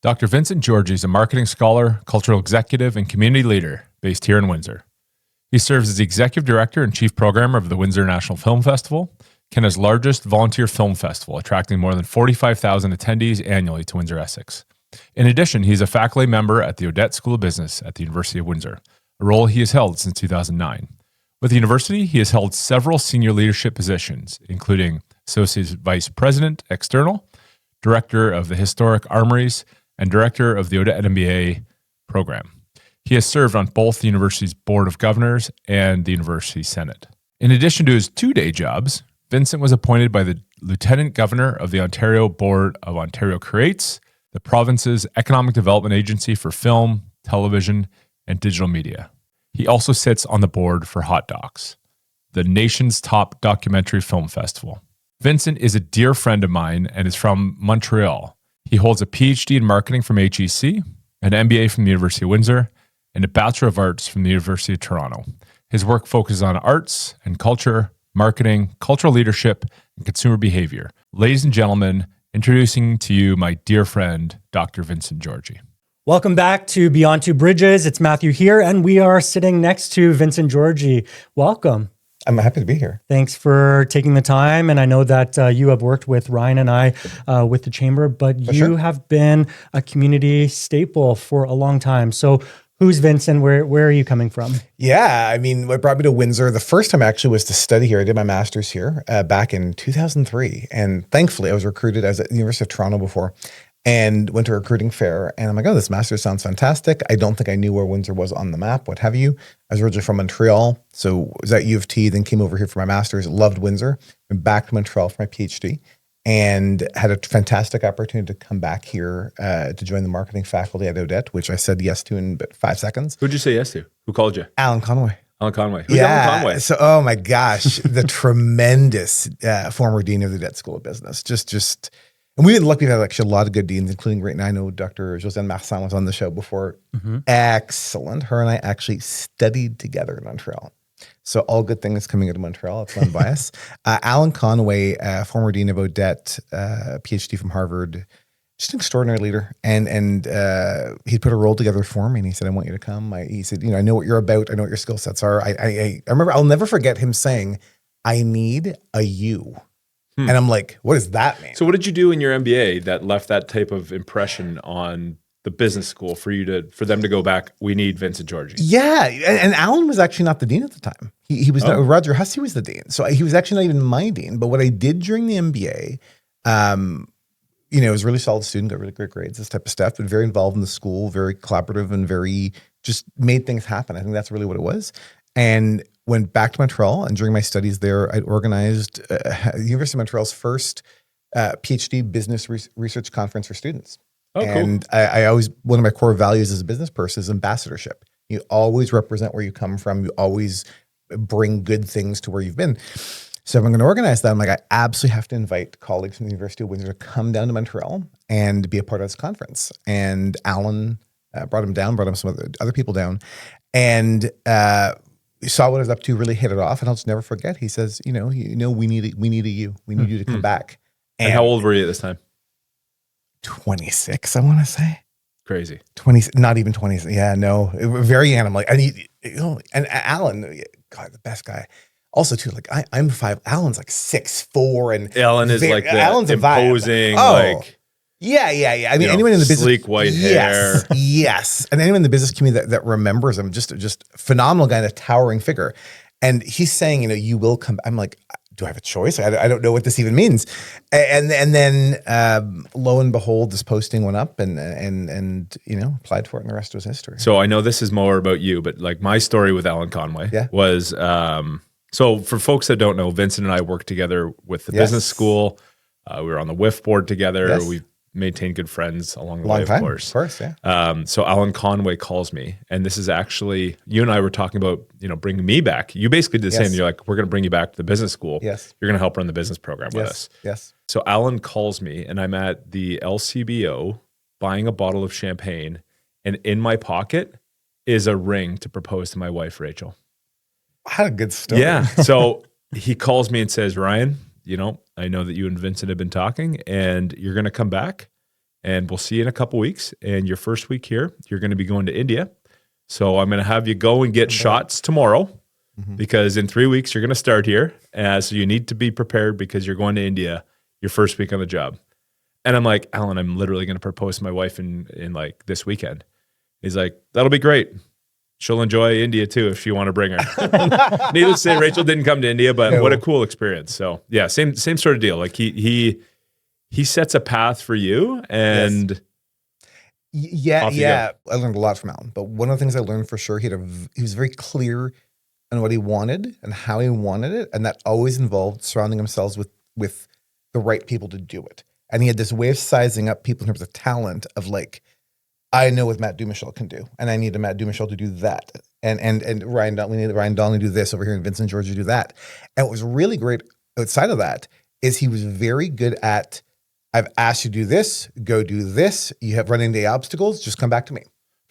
Dr. Vincent Georgie is a marketing scholar, cultural executive, and community leader based here in Windsor. He serves as the executive director and chief programmer of the Windsor International Film Festival, Canada's largest volunteer film festival, attracting more than 45,000 attendees annually to Windsor-Essex. In addition, he is a faculty member at the Odette School of Business at the University of Windsor, a role he has held since 2009. With the university, he has held several senior leadership positions, including Associate Vice President, External, Director of the Historic Armories, and Director of the Odette MBA program. He has served on both the university's Board of Governors and the University Senate. In addition to his two-day jobs, Vincent was appointed by the Lieutenant Governor of the Ontario Board of Ontario Creates, the province's Economic Development Agency for Film, Television, and Digital Media. He also sits on the board for Hot Docs, the nation's top documentary film festival. Vincent is a dear friend of mine and is from Montreal. He holds a PhD in marketing from HEC, an MBA from the University of Windsor, and a Bachelor of Arts from the University of Toronto. His work focuses on arts and culture, marketing, cultural leadership, and consumer behavior. Ladies and gentlemen, introducing to you my dear friend, Dr. Vincent Georgie. Welcome back to Beyond Two Bridges. It's Matthew here, and we are sitting next to Vincent Georgie. Welcome. I'm happy to be here. Thanks for taking the time. And I know that you have worked with Ryan and I with the Chamber, but you have been a community staple for a long time. So who's Vincent? Where are you coming from? Yeah, I mean, what brought me to Windsor the first time actually was to study here. I did my master's here back in 2003. And thankfully, I was recruited. I was at the University of Toronto before and went to a recruiting fair. And I'm like, oh, this master's sounds fantastic. I don't think I knew where Windsor was on the map, what have you. I was originally from Montreal. So I was at U of T, then came over here for my master's, loved Windsor, went back to Montreal for my PhD, and had a fantastic opportunity to come back here to join the marketing faculty at Odette, which I said yes to in about 5 seconons. Who'd you say yes to? Who called you? Alan Conway. Alan Conway. Who's Alan Conway? So, oh my gosh, the tremendous former dean of the Odette School of Business. And we've been lucky to have actually a lot of good deans, including right now, I know Dr. Josiane Marsan was on the show before. Mm-hmm. Excellent. Her and I actually studied together in Montreal. So all good things coming out of Montreal. It's non bias. Alan Conway, former dean of Odette, PhD from Harvard, just an extraordinary leader. And he put a role together for me, and he said, "I want you to come." He said, "I know what you're about. I know what your skill sets are." I remember. I'll never forget him saying, "I need a you." And I'm like, "What does that mean?" So what did you do in your MBA that left that type of impression on the business school for them to go back? We need Vincent Georgie. Yeah, and Alan was actually not the dean at the time. He was Roger Hussey was the dean, so he was actually not even my dean. But what I did during the MBA, was a really solid student, got really great grades, this type of stuff, but very involved in the school, very collaborative, and very just made things happen. I think that's really what it was. And went back to Montreal, and during my studies there, I organized the University of Montreal's first PhD business research conference for students. Oh, and cool. I always, one of my core values as a business person is ambassadorship. You always represent where you come from. You always bring good things to where you've been. So if I'm going to organize that, I'm like, I absolutely have to invite colleagues from the University of Windsor to come down to Montreal and be a part of this conference. And Alan brought him some other people down, and saw what I was up to, really hit it off. And I'll just never forget. He says, we need a you. We need you to come back. And how old were you at this time? 26, I want to say. Crazy. 20, not even 20. Yeah, no, very animal. And Alan, God, the best guy. Also, too, like I'm 5. Alan's like 6'4", and Alan is like the Alan's imposing, Yeah. I mean, anyone in the business, sleek white hair. Yes, and anyone in the business community that remembers him, just phenomenal guy, and a towering figure. And he's saying, you will come. I'm like, do I have a choice? I don't know what this even means. And then lo and behold, this posting went up, and applied for it, and the rest was history. So I know this is more about you, but like my story with Alan Conway was. So for folks that don't know, Vincent and I worked together with the business school. We were on the WIFF board together. Yes. We've maintained good friends along the Long way, time, of course. Of course, yeah. So Alan Conway calls me, and this is actually, you and I were talking about, bringing me back. You basically did the same. You're like, we're going to bring you back to the business school. Yes. You're going to help run the business program with us. Yes. So Alan calls me, and I'm at the LCBO buying a bottle of champagne, and in my pocket is a ring to propose to my wife, Rachel. What a good story. Yeah. So he calls me and says, Ryan, I know that you and Vincent have been talking, and you're going to come back, and we'll see you in a couple weeks. And your first week here, you're going to be going to India. So I'm going to have you go and get shots tomorrow because in 3 weeks, you're going to start here. So you need to be prepared because you're going to India your first week on the job. And I'm like, Alan, I'm literally going to propose to my wife in like this weekend. He's like, that'll be great. She'll enjoy India too if you want to bring her. Needless to say, Rachel didn't come to India, but what a cool experience. So yeah, same sort of deal. Like he sets a path for you, and yeah. I learned a lot from Alan, but one of the things I learned for sure, he was very clear on what he wanted and how he wanted it, and that always involved surrounding himself with the right people to do it. And he had this way of sizing up people in terms of talent of like, I know what Matt Dumouchel can do, and I need a Matt Dumouchel to do that. And we need Ryan Donally to do this over here, and Vincent Georgie to do that. And what was really great outside of that is he was very good at, I've asked you to do this, go do this. You have run into obstacles, just come back to me.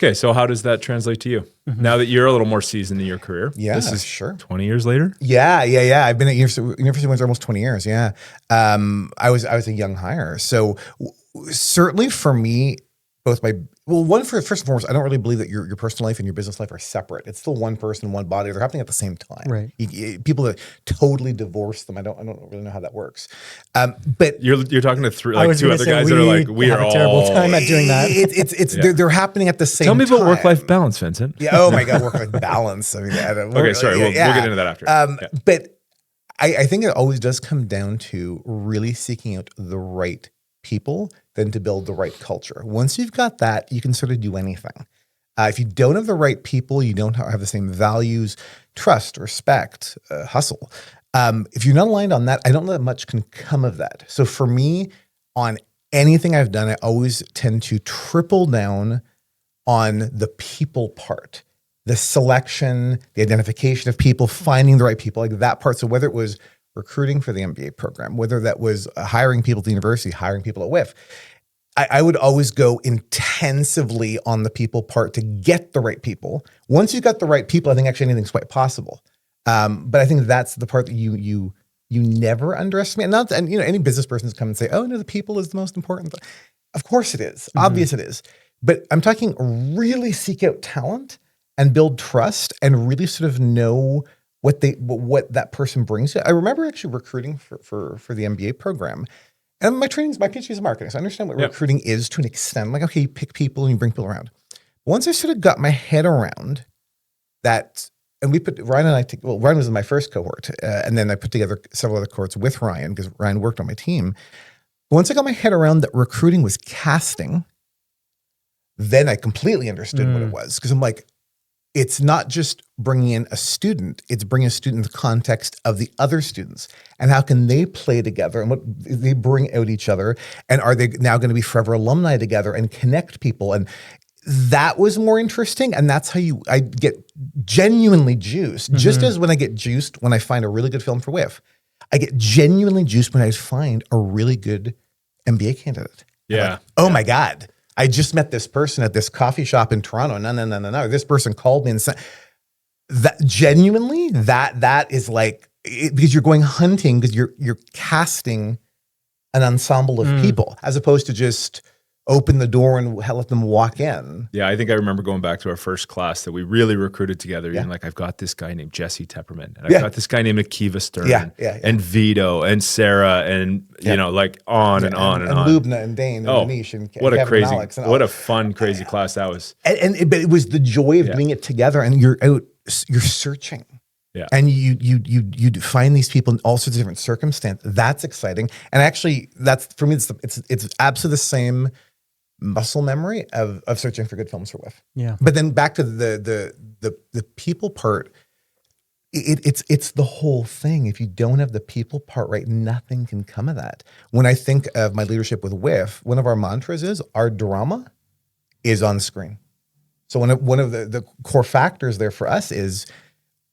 Okay, so how does that translate to you? Now that you're a little more seasoned in your career? Yeah, this is sure. 20 years later? Yeah. I've been at University of Windsor almost 20 years, yeah. I was a young hire. So certainly for me, first and foremost, I don't really believe that your personal life and your business life are separate. It's still one person, one body. They're happening at the same time. Right. People that totally divorce them, I don't really know how that works. But you're talking to two other guys that are like, we are all terrible time at doing that. They're happening at the same time. Tell me about work-life balance, Vincent. Yeah. Oh my God, work-life balance. I mean, okay, sorry. We'll get into that after. But I think it always does come down to really seeking out the right people than to build the right culture. Once you've got that, you can sort of do anything. If you don't have the right people, you don't have the same values, trust, respect, hustle. If you're not aligned on that, I don't know that much can come of that. So for me, on anything I've done, I always tend to triple down on the people part, the selection, the identification of people, finding the right people, like that part. So whether it was recruiting for the MBA program, whether that was hiring people at the university, hiring people at WIFF, I would always go intensively on the people part to get the right people. Once you've got the right people, I think actually anything's quite possible. But I think that's the part that you never underestimate. And any business person come and say, oh no, the people is the most important. Of course it is. Obvious it is. But I'm talking really seek out talent and build trust and really sort of know what that person brings. I remember actually recruiting for the MBA program. And my PhD is in marketing, so I understand what recruiting is to an extent. I'm like, okay, you pick people and you bring people around. Once I sort of got my head around that, and Ryan and I, Ryan was in my first cohort, and then I put together several other cohorts with Ryan because Ryan worked on my team. Once I got my head around that recruiting was casting, then I completely understood what it was. Because I'm like, it's not just bringing in a student, it's bringing a student in the context of the other students and how can they play together and what they bring out each other. And are they now going to be forever alumni together and connect people? And that was more interesting. And that's how I get genuinely juiced. Just as when I get juiced when I find a really good film for WIFF, I get genuinely juiced when I find a really good MBA candidate. Yeah. Like, oh my God. I just met this person at this coffee shop in Toronto. No. This person called me and said that genuinely, that is like, because you're going hunting because you're casting an ensemble of people as opposed to just open the door and let them walk in. Yeah, I think I remember going back to our first class that we really recruited together. And like, I've got this guy named Jesse Tepperman, and I've got this guy named Akiva Stern, and Vito, and Sarah, and like on and on and on. Lubna and Dane and Anish and what Kevin a crazy, and Alex and what a fun, crazy class that was. But it was the joy of doing it together, and you're searching. Yeah. And you find these people in all sorts of different circumstances. That's exciting. And actually, that's for me, it's absolutely the same muscle memory of searching for good films for WIFF. Yeah. But then back to the people part, it's the whole thing. If you don't have the people part right, nothing can come of that. When I think of my leadership with WIFF, one of our mantras is our drama is on screen. So one of the core factors there for us is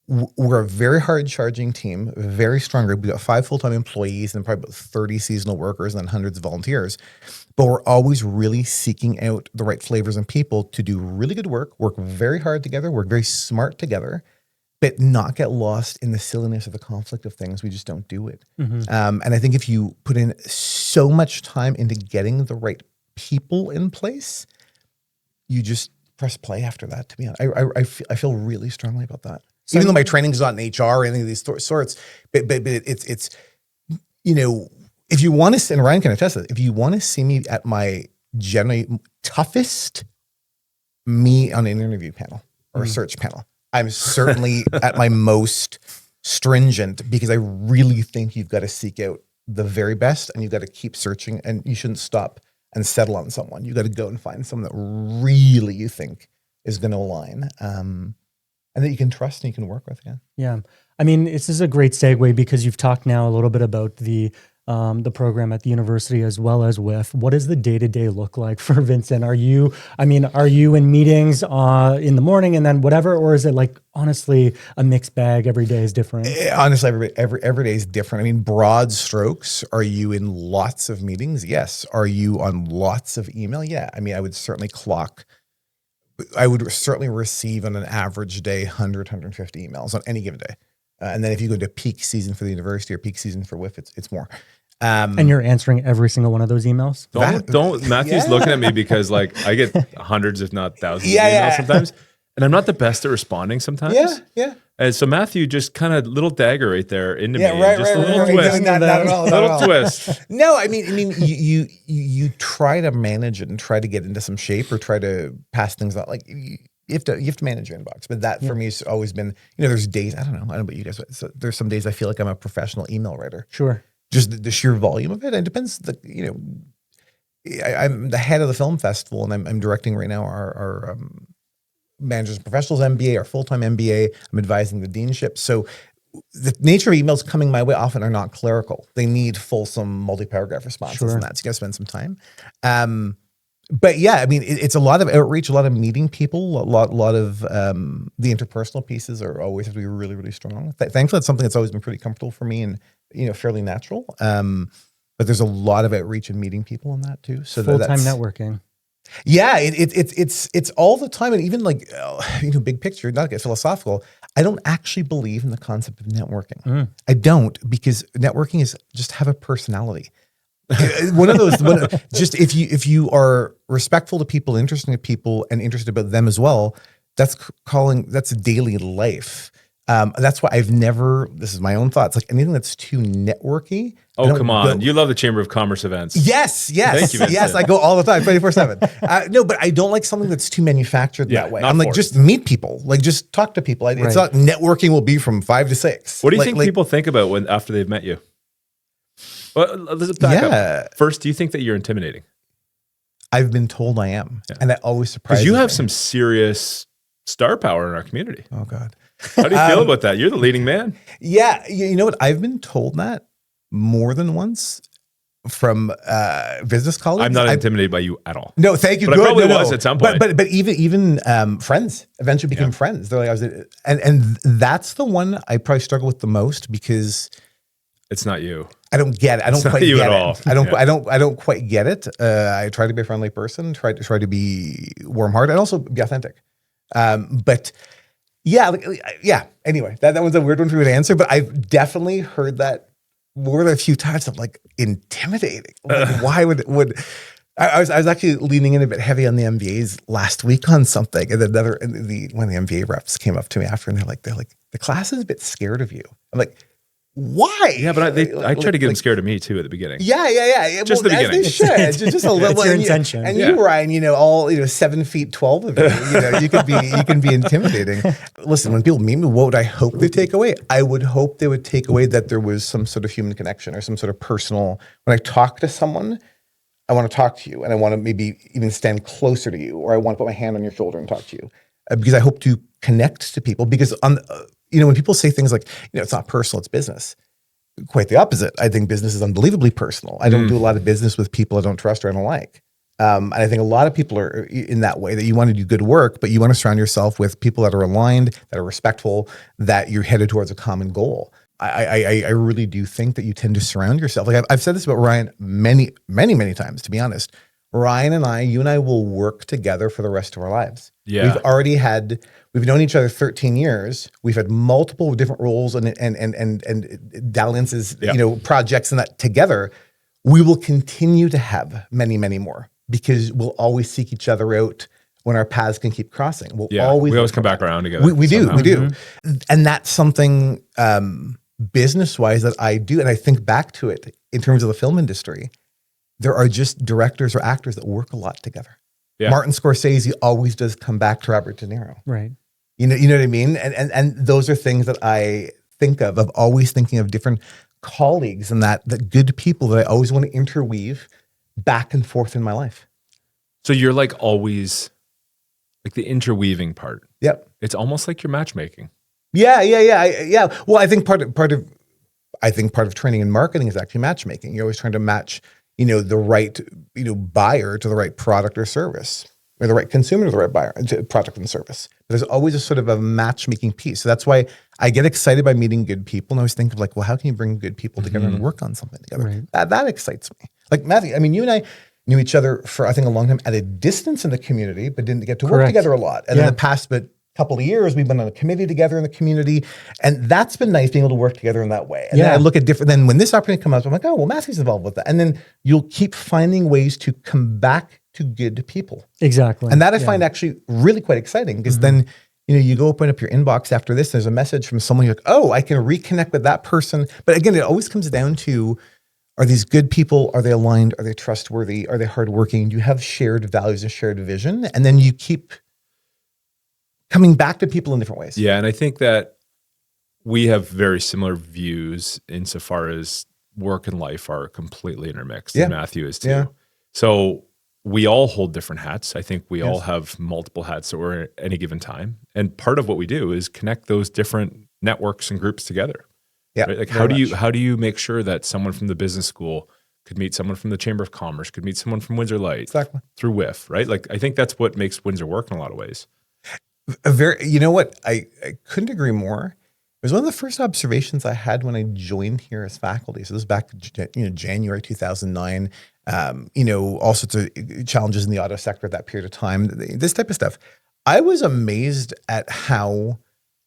we're a very hard charging team, a very strong group. We've got 5 full-time employees and probably about 30 seasonal workers and then hundreds of volunteers. But we're always really seeking out the right flavors and people to do really good work very hard together, work very smart together, but not get lost in the silliness of the conflict of things. We just don't do it. And I think if you put in so much time into getting the right people in place, you just press play after that. To be honest, I feel really strongly about that. So even though my training is not in HR or any of these sorts, but it's if you want to, and Ryan can attest to this, if you want to see me at my generally toughest, me on an interview panel or a search panel, I'm certainly at my most stringent, because I really think you've got to seek out the very best, and you've got to keep searching, and you shouldn't stop and settle on someone. You got to go and find someone that really you think is going to align, and that you can trust and you can work with. Yeah. I mean, this is a great segue, because you've talked now a little bit about the program at the university as well as WIFF. What does the day-to-day look like for Vincent? Are you in meetings in the morning and then whatever, or is it like honestly a mixed bag? Every day is different. Honestly, every day is different. I mean, broad strokes. Are you in lots of meetings? Yes. Are you on lots of email? Yeah. I mean, I would certainly receive on an average day 100, 150 emails on any given day. And then if you go to peak season for the university or peak season for WIFF, it's more. And you're answering every single one of those emails? Don't Matthew's looking at me because like I get hundreds, if not thousands of emails sometimes. And I'm not the best at responding sometimes. Yeah. And so Matthew just kind of little dagger right there into me. Right, just right, a little right, twist. Not at all. Little twist. No, I mean, you try to manage it and try to get into some shape or try to pass things out. Like you have to manage your inbox. But that for me has always been, there's days, I don't know about you guys, but there's some days I feel like I'm a professional email writer. Sure. Just the sheer volume of it. It depends. I'm the head of the film festival, and I'm directing right now our managers and professionals MBA, our full-time MBA. I'm advising the deanship. So the nature of emails coming my way often are not clerical. They need fulsome multi-paragraph responses, and that's, you got to spend some time. But yeah, I mean, it's a lot of outreach, a lot of meeting people, a lot of the interpersonal pieces are always have to be really, really strong. Thankfully, it's something that's always been pretty comfortable for me and fairly natural. But there's a lot of outreach and meeting people in that too. So full-time networking. Yeah, it's all the time, and even like big picture, not to get philosophical. I don't actually believe in the concept of networking. I don't, because networking is just have a personality. One of those, just if you are respectful to people, interested in people, and interested about them as well, that's daily life. That's why I've never, this is my own thoughts, like anything that's too networky. Oh, come on. You love the Chamber of Commerce events. Yes. Thank you, Vincent. Yes, I go all the time, 24/7. No, but I don't like something that's too manufactured that way. I'm like, just meet people, like just talk to people. It's not networking will be from 5 to 6. What do you think people think about after they've met you? Well, let's back up. First, do you think that you're intimidating? I've been told I am, and that always surprises me. Because you have some serious star power in our community. Oh, God. How do you feel about that? You're the leading man. Yeah. You know what? I've been told that more than once from business colleagues. I'm not intimidated by you at all. No, thank you. But I probably was at some point. But even friends eventually became friends. They're like, and that's the one I probably struggle with the most, because it's not you. I don't get it. I don't quite get it. All. I don't quite get it. I try to be a friendly person, try to be warm-hearted, and also be authentic. But yeah. Anyway, that one's a weird one for me to answer, but I've definitely heard that more than a few times of like intimidating. Like, why would I was actually leaning in a bit heavy on the MBAs last week on something, and then one of the MBA reps came up to me after, and they're like, the class is a bit scared of you. I'm like, why? Yeah, but I tried to get them scared of me too at the beginning. Yeah. Just the beginning. They should. Just a little. It's your intention. And you, Ryan, all 7 feet 12 of you. You can be intimidating. Listen, when people meet me, what would I hope they take away? I would hope they would take away that there was some sort of human connection or some sort of personal. When I talk to someone, I want to talk to you, and I want to maybe even stand closer to you, or I want to put my hand on your shoulder and talk to you, because I hope to connect to people. Because when people say things like, it's not personal, it's business. Quite the opposite. I think business is unbelievably personal. I don't do a lot of business with people I don't trust or I don't like. And I think a lot of people are in that way, that you want to do good work, but you want to surround yourself with people that are aligned, that are respectful, that you're headed towards a common goal. I really do think that you tend to surround yourself. Like I've said this about Ryan many, many, many times, to be honest. Ryan and you and I will work together for the rest of our lives. Yeah. We've known each other 13 years. We've had multiple different roles and dalliances, projects and that together. We will continue to have many, many more. because we'll always seek each other out when our paths can keep crossing. We always come back around together. We do. And that's something business-wise that I do. And I think back to it in terms of the film industry. There are just directors or actors that work a lot together. Yeah. Martin Scorsese always does come back to Robert De Niro. Right. You know what I mean? And those are things that I think of always thinking of different colleagues and that good people that I always want to interweave back and forth in my life. So you're like always like the interweaving part. Yep. It's almost like you're matchmaking. Yeah. Well, I think part of training and marketing is actually matchmaking. You're always trying to match, the right, buyer to the right product or service, or the right consumer to the right buyer, product and service. There's always a sort of a matchmaking piece. So that's why I get excited by meeting good people. And I always think of like, well, how can you bring good people together and work on something together? Right. That excites me. Like Matthew, I mean, you and I knew each other for, I think, a long time at a distance in the community, but didn't get to work together a lot. And in the past, couple of years, we've been on a committee together in the community, and that's been nice being able to work together in that way. And then I look at different, then when this opportunity comes up, I'm like, oh, well, Matthew's involved with that. And then you'll keep finding ways to come back to good people. Exactly. And that I find actually really quite exciting, because then, you go open up your inbox after this, there's a message from someone, you're like, oh, I can reconnect with that person. But again, it always comes down to, are these good people? Are they aligned? Are they trustworthy? Are they hardworking? Do you have shared values and shared vision? And then you keep coming back to people in different ways. Yeah, and I think that we have very similar views insofar as work and life are completely intermixed. And Matthew is too. Yeah. So we all hold different hats. I think we all have multiple hats that we're at any given time. And part of what we do is connect those different networks and groups together. Yeah. Right? Like how do you make sure that someone from the business school could meet someone from the Chamber of Commerce, could meet someone from Windsor Light through WIFF, right? Like I think that's what makes Windsor work in a lot of ways. You know what? I couldn't agree more. It was one of the first observations I had when I joined here as faculty. So this was back, January 2009. All sorts of challenges in the auto sector at that period of time. This type of stuff. I was amazed at how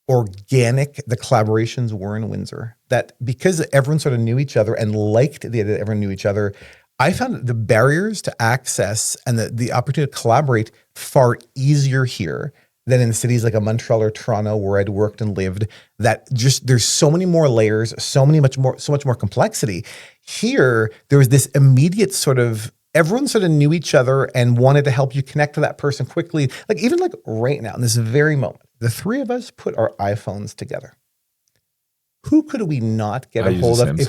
organic the collaborations were in Windsor. That because everyone sort of knew each other and liked the idea that everyone knew each other, I found the barriers to access and the opportunity to collaborate far easier here than in cities like a Montreal or Toronto where I'd worked and lived. That just there's so many more layers, so much more complexity. Here, there was this immediate sort of everyone sort of knew each other and wanted to help you connect to that person quickly. Like even like right now, in this very moment, the three of us put our iPhones together. Who could we not get a hold of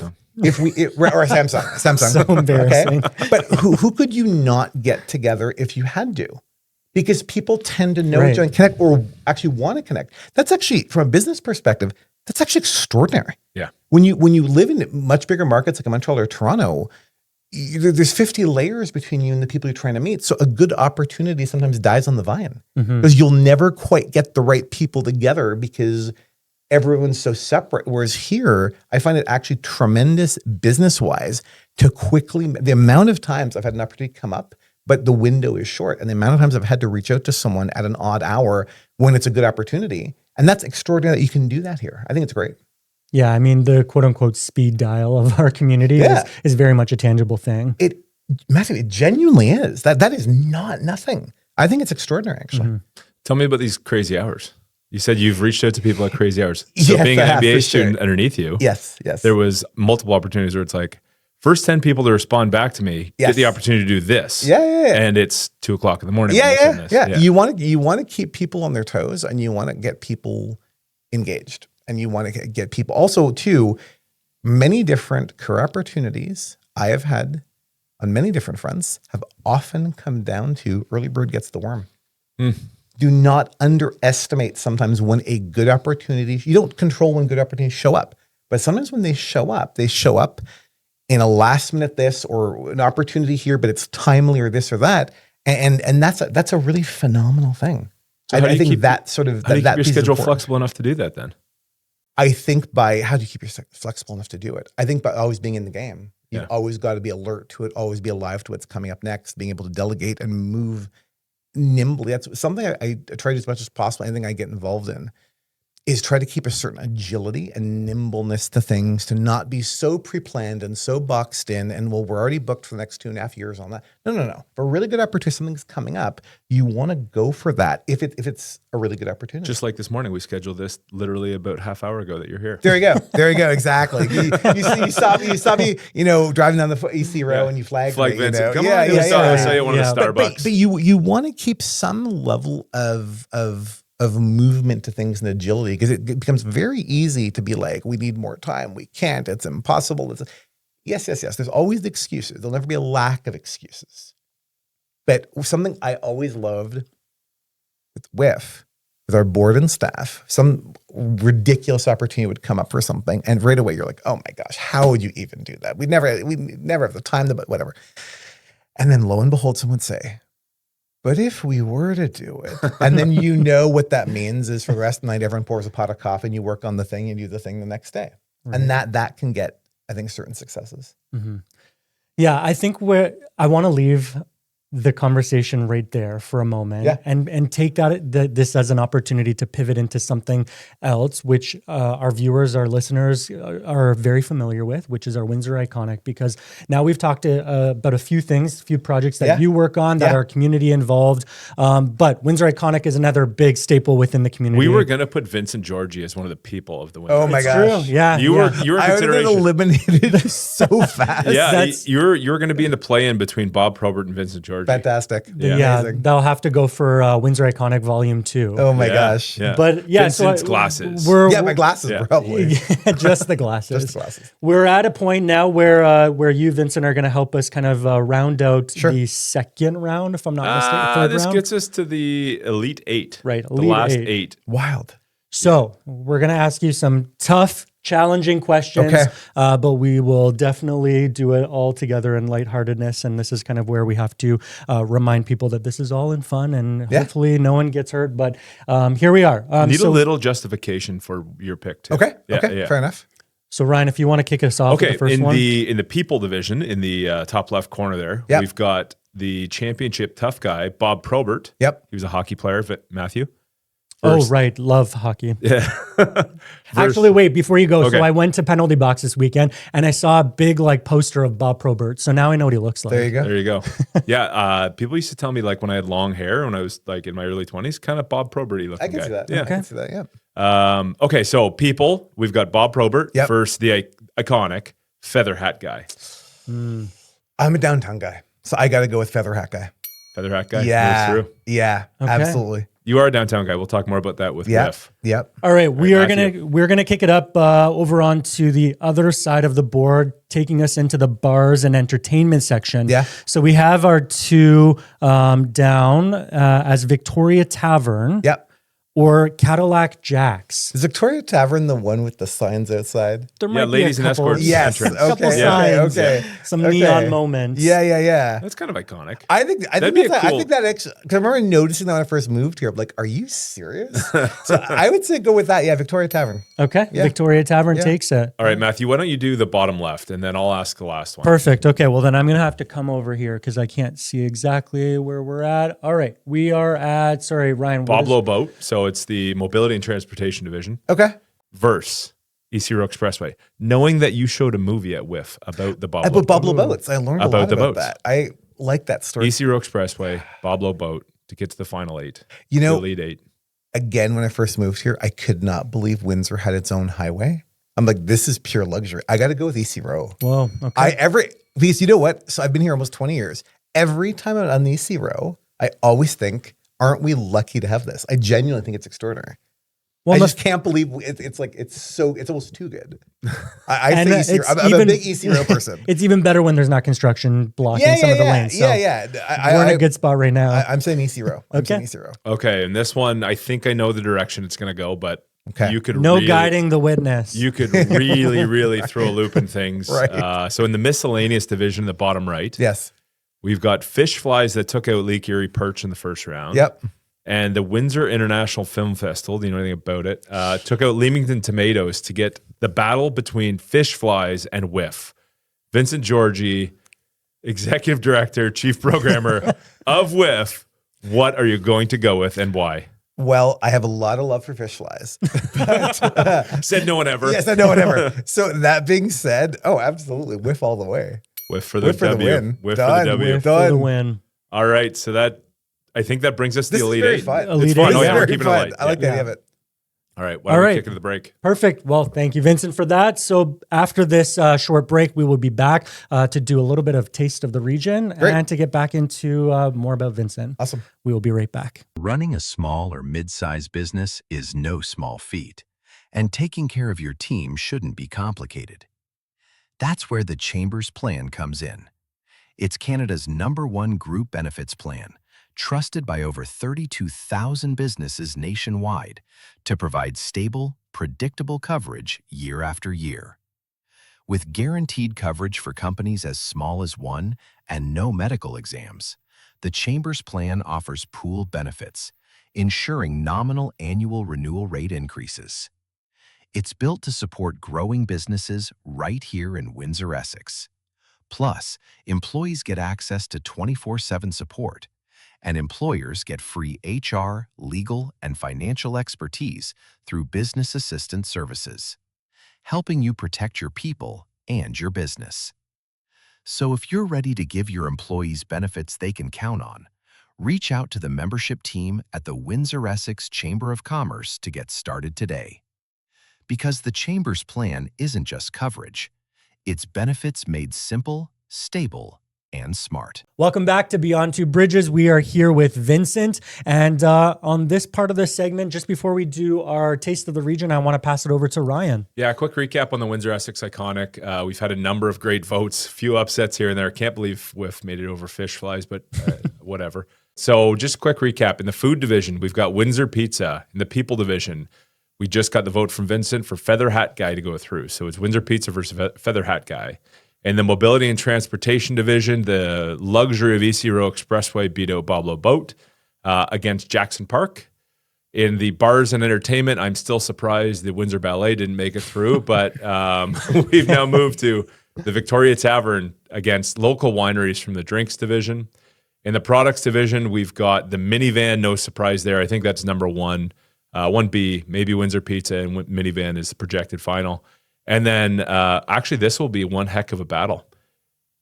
if we or Samsung? So embarrassing. Okay? But who could you not get together if you had to? Because people tend to know each other and connect, or actually want to connect. That's actually, from a business perspective, that's actually extraordinary. Yeah. When you live in much bigger markets like Montreal or Toronto, there's 50 layers between you and the people you're trying to meet. So a good opportunity sometimes dies on the vine because you'll never quite get the right people together because everyone's so separate. Whereas here, I find it actually tremendous business-wise to quickly, the amount of times I've had an opportunity come up, but the window is short. And the amount of times I've had to reach out to someone at an odd hour when it's a good opportunity. And that's extraordinary that you can do that here. I think it's great. Yeah, I mean, the quote unquote speed dial of our community is very much a tangible thing. Matthew, it genuinely is. That is not nothing. I think it's extraordinary, actually. Tell me about these crazy hours. You said you've reached out to people at crazy hours. So being an MBA student underneath you, yes, there was multiple opportunities where it's like, first 10 people to respond back to me get the opportunity to do this. Yeah. And it's 2:00 in the morning. Yeah. You want to keep people on their toes, and you want to get people engaged, and you want to get people also too. Many different career opportunities I have had on many different fronts have often come down to early bird gets the worm. Do not underestimate sometimes when a good opportunity, you don't control when good opportunities show up, but sometimes when they show up in a last minute this or an opportunity here, but it's timely or this or that. And that's a really phenomenal thing. So I think that sort of, how do you keep your schedule flexible enough to do that then? I think how do you keep your flexible enough to do it? I think by always being in the game. You've always got to be alert to it, always be alive to what's coming up next, being able to delegate and move nimbly. That's something I try as much as possible. Anything I get involved in is try to keep a certain agility and nimbleness to things, to not be so pre-planned and so boxed in and, well, we're already booked for the next 2.5 years on that. No. For a really good opportunity, something's coming up, you want to go for that if it's a really good opportunity. Just like this morning, we scheduled this literally about half hour ago that you're here. There you go. Exactly. You saw me, driving down the EC row and you flagged me. Vincent, come on. I saw you at one of the Starbucks. But you want to keep some level of movement to things and agility, because it becomes very easy to be like, we need more time. We can't. It's impossible. Yes. There's always the excuses. There'll never be a lack of excuses. But something I always loved with WIFF, with our board and staff, some ridiculous opportunity would come up for something, and right away you're like, oh my gosh, how would you even do that? We never have the time to, but whatever. And then lo and behold, someone would say, but if we were to do it, and then what that means is for the rest of the night, everyone pours a pot of coffee and you work on the thing and do the thing the next day. Right. And that can get, I think, certain successes. Mm-hmm. Yeah, I think I want to leave the conversation right there for a moment, and take this as an opportunity to pivot into something else, which our viewers, our listeners are very familiar with, which is our Windsor Iconic, because now we've talked about a few projects that you work on that are community involved, but Windsor Iconic is another big staple within the community. We were going to put Vincent Georgie as one of the people of the Windsor. Oh my gosh. True. Yeah. You were in I would have been consideration. eliminated so fast. Yeah, you're going to be in the play-in between Bob Probert and Vincent Georgie. Fantastic. Yeah, they'll have to go for Windsor Iconic Volume 2. Oh my gosh. Yeah. But yeah, Vincent's glasses. My glasses probably. Just the glasses. Just the glasses. We're at a point now where you, Vincent, are going to help us kind of round out the second round, if I'm not mistaken. Third this round? gets us to the Elite Eight. Right, the Elite last Eight. eight. Wild. So we're going to ask you some tough, challenging questions, but we will definitely do it all together in lightheartedness. And this is kind of where we have to remind people that this is all in fun, and hopefully no one gets hurt. But here we are. Need a little justification for your pick too. Okay. Fair enough. So Ryan, if you want to kick us off with the first one. In the people division, in the top left corner there, we've got the championship tough guy, Bob Probert. Yep. He was a hockey player, Matthew. Oh, right. Love hockey. Yeah. Actually, wait, before you go. Okay. So I went to penalty box this weekend and I saw a big poster of Bob Probert. So now I know what he looks like. There you go. Yeah. People used to tell me when I had long hair, when I was in my early 20s, kind of Bob Probert-y looking guy. I can see that. Yeah. I can see that, yeah. Okay, so people, we've got Bob Probert versus the iconic feather hat guy. I'm a downtown guy, so I got to go with feather hat guy. Feather hat guy? Yeah. Through. Yeah, absolutely. You are a downtown guy. We'll talk more about that with WIFF. Yep. All right, we're gonna kick it up over onto the other side of the board, taking us into the bars and entertainment section. Yeah. So we have our two down as Victoria Tavern. Yep. Or Cadillac Jack's. Is Victoria Tavern the one with the signs outside? There might be ladies and escorts. Yes. Signs, some neon moments. Yeah. That's kind of iconic. I think that actually, because I remember noticing that when I first moved here. I'm like, are you serious? So I would say go with that. Yeah, Victoria Tavern. Okay. Yeah. Victoria Tavern takes it. All right, Matthew, why don't you do the bottom left and then I'll ask the last one. Perfect. Okay. Well, then I'm going to have to come over here because I can't see exactly where we're at. All right. We are at, Ryan. Bob Lowe Boat. So it's the Mobility and Transportation Division. Okay. Verse EC Row Expressway. Knowing that you showed a movie at WIFF about the Bob Lowe boats. I learned about the boats. That. I like that story. EC Row Expressway, Bob Lowe Boat to get to the final eight. The Elite Eight. Again, when I first moved here, I could not believe Windsor had its own highway. I'm like, this is pure luxury. I got to go with EC Row. Whoa. Okay. Because you know what? So I've been here almost 20 years. Every time I'm on the EC Row, I always think, aren't we lucky to have this? I genuinely think it's extraordinary. Well, I just can't believe it's almost too good. I say EC Row. I'm a big EC Row person. It's even better when there's not construction blocking some of the lanes. So we're in a good spot right now. I'm saying EC Row. Okay. Okay, and this one, I think I know the direction it's going to go, but you could guiding the witness. You could really throw a loop in things. Right. So in the miscellaneous division, the bottom right. Yes. We've got fish flies that took out Lake Erie perch in the first round. Yep. And the Windsor International Film Festival, do you know anything about it? Took out Leamington tomatoes to get the battle between fish flies and WIFF. Vincent Georgie, Executive Director, Chief Programmer of WIFF. What are you going to go with and why? Well, I have a lot of love for fish flies. Said no one ever. Yes, I know whatever. So that being said, oh, absolutely, whiff all the way. Whiff for the W. win. Whiff Done. for the W. Whiff for the win. All right, so I think that brings us to This the is Elite very Eight. fun. It's Elite fun. Eight. Oh, yeah, we're Very keeping it fun. light. I like the idea of it. All right, why don't we kick it to the break? Perfect. Well, thank you, Vincent, for that. So after this short break, we will be back to do a little bit of taste of the region and to get back into more about Vincent. Awesome. We will be right back. Running a small or mid-sized business is no small feat, and taking care of your team shouldn't be complicated. That's where the Chamber's Plan comes in. It's Canada's #1 group benefits plan, trusted by over 32,000 businesses nationwide to provide stable, predictable coverage year after year. With guaranteed coverage for companies as small as one and no medical exams, the Chamber's Plan offers pooled benefits, ensuring nominal annual renewal rate increases. It's built to support growing businesses right here in Windsor-Essex. Plus, employees get access to 24/7 support, and employers get free HR, legal, and financial expertise through business assistance services, helping you protect your people and your business. So if you're ready to give your employees benefits they can count on, reach out to the membership team at the Windsor-Essex Chamber of Commerce to get started today. Because the Chamber's Plan isn't just coverage, it's benefits made simple, stable, and smart. Welcome back to Beyond Two Bridges. We are here with Vincent. And on this part of the segment, just before we do our Taste of the Region, I want to pass it over to Ryan. Yeah, a quick recap on the Windsor-Essex Iconic. We've had a number of great votes, few upsets here and there. Can't believe WIFF made it over fish flies, but whatever. So just a quick recap. In the food division, we've got Windsor Pizza. In the people division, we just got the vote from Vincent for Feather Hat Guy to go through. So it's Windsor Pizza versus Feather Hat Guy. In the mobility and transportation division, the luxury of EC Row Expressway beat out Boblo Boat against Jackson Park. In the bars and entertainment, I'm still surprised the Windsor Ballet didn't make it through, but we've now moved to the Victoria Tavern against local wineries from the drinks division. In the products division, we've got the minivan, no surprise there. I think that's number one. 1B, maybe Windsor Pizza, and minivan is the projected final. And then actually this will be one heck of a battle.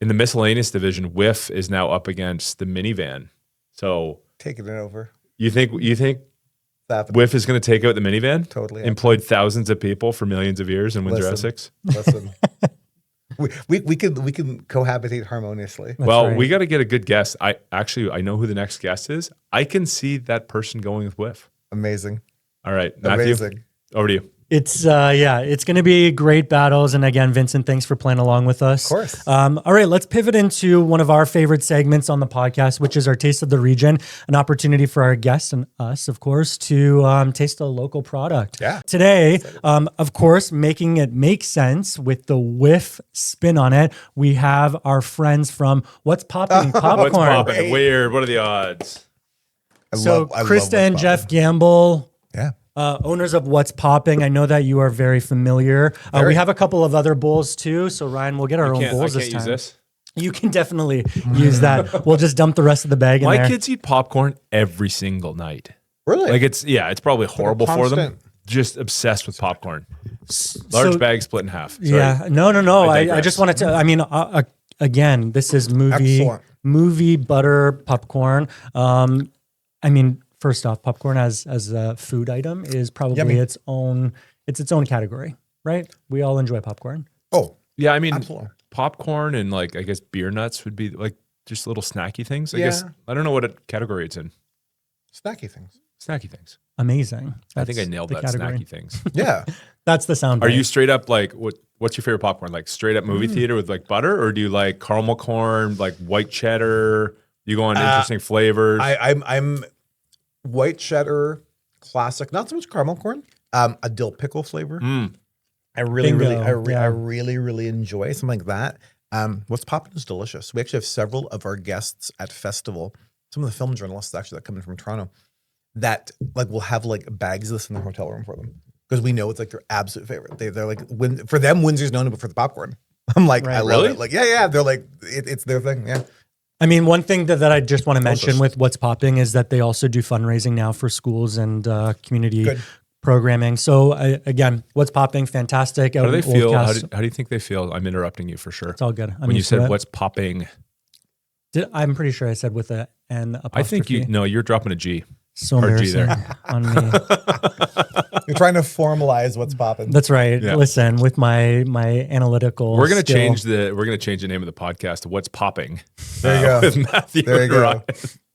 In the miscellaneous division, WIFF is now up against the minivan. So Taking it over. you think WIFF is going to take out the minivan? Totally. Employed thousands of people for millions of years in Windsor-Essex? Listen. we can cohabitate harmoniously. Well, we got to get a good guess. I know who the next guest is. I can see that person going with WIFF. Amazing. All right, Matthew, Amazing. over to you. It's it's going to be great battles. And again, Vincent, thanks for playing along with us. Of course. All right, let's pivot into one of our favorite segments on the podcast, which is our Taste of the Region, an opportunity for our guests and us, of course, to taste a local product. Yeah. Today, of course, making it make sense with the WIFF spin on it, we have our friends from What's Popping Popcorn. What's popping? Weird. What are the odds? I So love Krista What's and Poppin'. Jeff Gamble, Yeah. owners of What's Popping. I know that you are very familiar. We have a couple of other bowls too. So Ryan, we'll get our own bowls I this can't time. use this. You can definitely use that. We'll just dump the rest of the bag in My there. kids eat popcorn every single night. Really? Like it's probably horrible for them. constant. Just obsessed with popcorn. Large bag split in half. Sorry. Yeah. No. I digress. just wanted to, again, this is Excellent. movie butter popcorn. First off, popcorn as a food item is probably Yummy. its own category, right? We all enjoy popcorn. Oh, Yeah, I mean, absolutely. popcorn and like I guess beer nuts would be like just little snacky things. I Yeah. guess I don't know what category it's in. Snacky things. Snacky things. Amazing. I think I That's nailed the that. category. Snacky things. Yeah. That's the sound. Are bite. you straight up like what's your favorite popcorn? Like straight up movie theater with like butter, or do you like caramel corn, like white cheddar? You go on interesting flavors. I'm white cheddar, classic, not so much caramel corn, a dill pickle flavor. I really, Bingo. I really enjoy something like that. What's Poppin' is delicious. We actually have several of our guests at festival, some of the film journalists actually that come in from Toronto, that like will have like bags of this in their hotel room for them because we know it's like their absolute favorite. They're like, for them, Windsor's known for the popcorn. I'm like, Right. I love Really? it. Like, yeah. They're like, it's their thing. Yeah. I mean, one thing that I just want to mention with What's Popping is that they also do fundraising now for schools and community programming. So again, What's Popping, fantastic. How do they feel? How do you think they feel? I'm interrupting you for sure. It's all good. When you said What's Popping, I'm pretty sure I said with an apostrophe. I think you're dropping a G. So embarrassing on me. You're trying to formalize What's Popping. That's right. Yeah. Listen, with my analytical, we're gonna change the name of the podcast to What's Popping. There you go. With Matthew. There you go.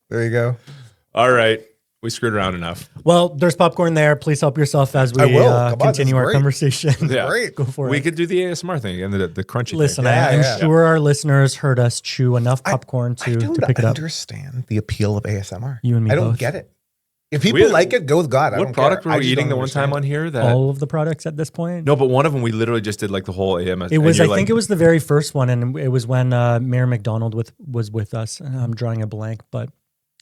There you go. All right, we screwed around enough. Well, there's popcorn there. Please help yourself as we continue our conversation. Yeah, great. Go for it. We could do the ASMR thing and the crunchy. Listen, thing. I'm sure our listeners heard us chew enough popcorn to pick it up. I don't understand the appeal of ASMR. You and me I don't both. get it. If people like it, go with God. What product were we eating the one time on here? All of the products at this point? No, but one of them we literally just did like the whole AMS. It was, I think it was the very first one, and it was when Mayor McDonald was with us. I'm drawing a blank, but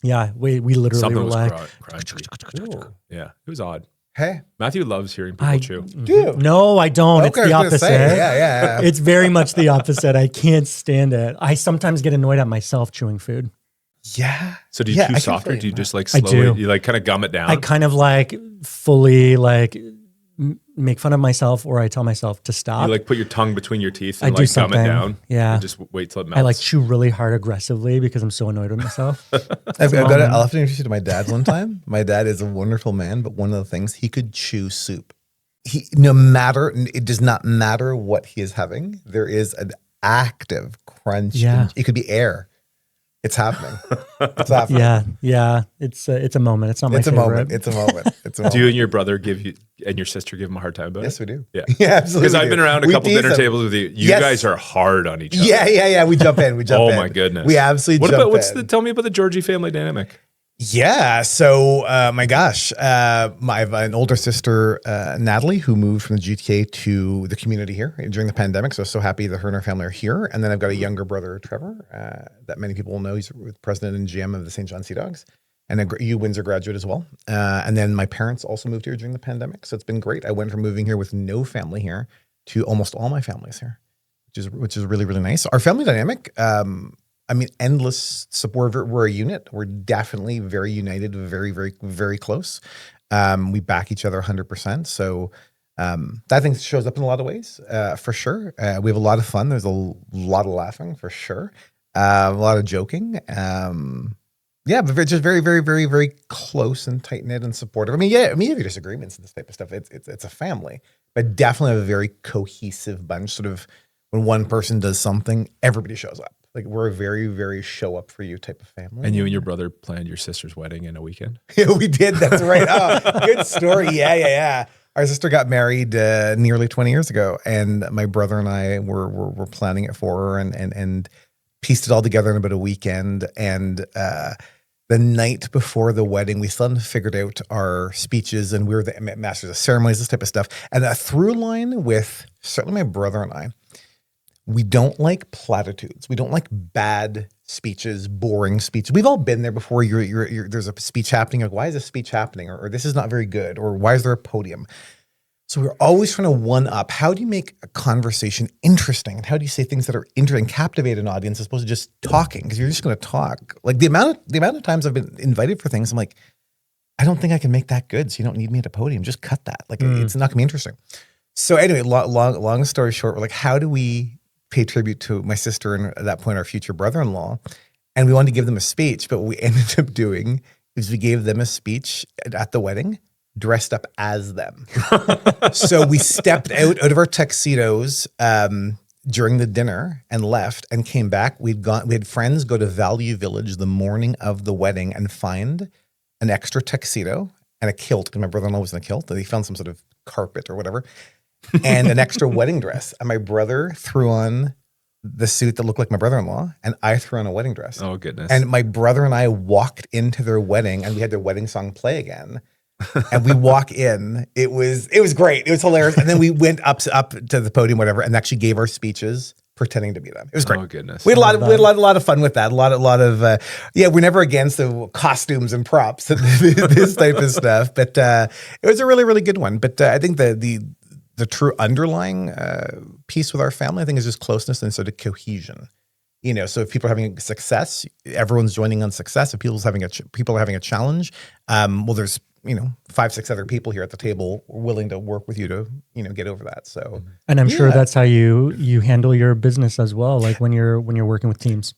yeah, we literally something were was like, crunchy. Yeah, it was odd. Hey, Matthew loves hearing people chew. Do no, I don't. Okay, it's the opposite. Yeah. It's very much the opposite. I can't stand it. I sometimes get annoyed at myself chewing food. Yeah. So do you chew softer? Do you just like slowly? I do. You like kind of gum it down? I kind of like fully like make fun of myself, or I tell myself to stop. You like put your tongue between your teeth and I do like gum it something. down. Yeah. And just wait till it melts. I like chew really hard aggressively because I'm so annoyed with myself. I'll have to introduce you to my dad one time. My dad is a wonderful man, but one of the things, he could chew soup. It does not matter what he is having. There is an active crunch. Yeah. It could be air. It's happening. It's happening. Yeah. It's a moment. It's not my favorite. It's a moment. Do you and your brother and your sister give him a hard time about it? Yes, we do. Yeah, absolutely. Because I've been around a couple dinner tables with you. You guys are hard on each other. Yeah. We jump in. Oh my goodness. We absolutely jump in. Tell me about the Georgie family dynamic. Yeah. So, my gosh, I have an older sister, Natalie, who moved from the GTA to the community here during the pandemic. So happy that her and her family are here. And then I've got a younger brother, Trevor, that many people will know. He's with president and GM of the St. John Sea Dogs, and a Windsor graduate as well. And then my parents also moved here during the pandemic. So it's been great. I went from moving here with no family here to almost all my families here, which is really, really nice. Our family dynamic, endless support. We're a unit. We're definitely very united, very, very, very close. We back each other 100%. So that thing shows up in a lot of ways, for sure. We have a lot of fun. There's a lot of laughing, for sure. A lot of joking. But just very, very, very, very close and tight knit and supportive. You have your disagreements and this type of stuff. It's a family, but definitely a very cohesive bunch. Sort of when one person does something, everybody shows up. Like, we're a very, very show up for you type of family. And you and your brother planned your sister's wedding in a weekend? Yeah, we did. That's right. Oh, good story. Yeah. Our sister got married nearly 20 years ago, and my brother and I were planning it for her and pieced it all together in about a weekend. And the night before the wedding, we still hadn't figured out our speeches, and we were the masters of ceremonies, this type of stuff. And a through line with certainly my brother and I, we don't like platitudes. We don't like bad speeches, boring speeches. We've all been there before. There's a speech happening. You're like, why is this speech happening? Or this is not very good. Or why is there a podium? So we're always trying to one up. How do you make a conversation interesting? And how do you say things that are interesting, captivate an audience as opposed to just talking? Because you're just going to talk. Like the amount of times I've been invited for things, I'm like, I don't think I can make that good. So you don't need me at a podium. Just cut that. Like it's not going to be interesting. So anyway, long story short, we're like, how do we pay tribute to my sister and at that point our future brother-in-law? And we wanted to give them a speech, but what we ended up doing is we gave them a speech at the wedding dressed up as them. So we stepped out of our tuxedos during the dinner and left and came back. We had friends go to Value Village the morning of the wedding and find an extra tuxedo and a kilt, because my brother-in-law was in a kilt. He found some sort of carpet or whatever, and an extra wedding dress. And my brother threw on the suit that looked like my brother-in-law, and I threw on a wedding dress. Oh, goodness. And my brother and I walked into their wedding, and we had their wedding song play again. And we walk in. It was great. It was hilarious. And then we went up to the podium, whatever, and actually gave our speeches pretending to be them. It was great. Oh, goodness. We had a lot of fun with that. A lot of we're never against the costumes and props and this type of stuff. But it was a really, really good one. But I think the true underlying piece with our family, I think, is just closeness and sort of cohesion. So if people are having success, everyone's joining on success. If people are having a challenge, well, there's 5-6 other people here at the table willing to work with you to get over that. So, and I'm sure that's how you handle your business as well. Like when you're working with teams.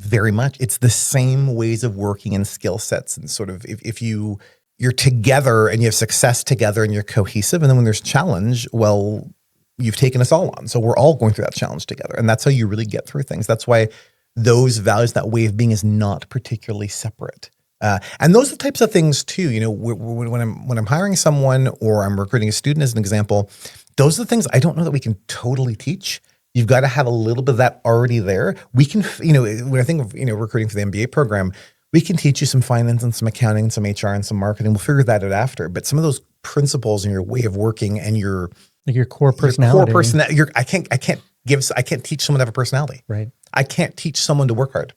Very much, it's the same ways of working and skill sets, and sort of if you're together and you have success together and you're cohesive, and then when there's challenge, well, you've taken us all on. So we're all going through that challenge together. And that's how you really get through things. That's why those values, that way of being is not particularly separate. And those are the types of things too, when I'm hiring someone or I'm recruiting a student as an example, those are the things I don't know that we can totally teach. You've got to have a little bit of that already there. We can, when I think of, recruiting for the MBA program, we can teach you some finance and some accounting and some HR and some marketing. We'll figure that out after. But some of those principles and your way of working and your core personality. I can't teach someone to have a personality. Right. I can't teach someone to work hard.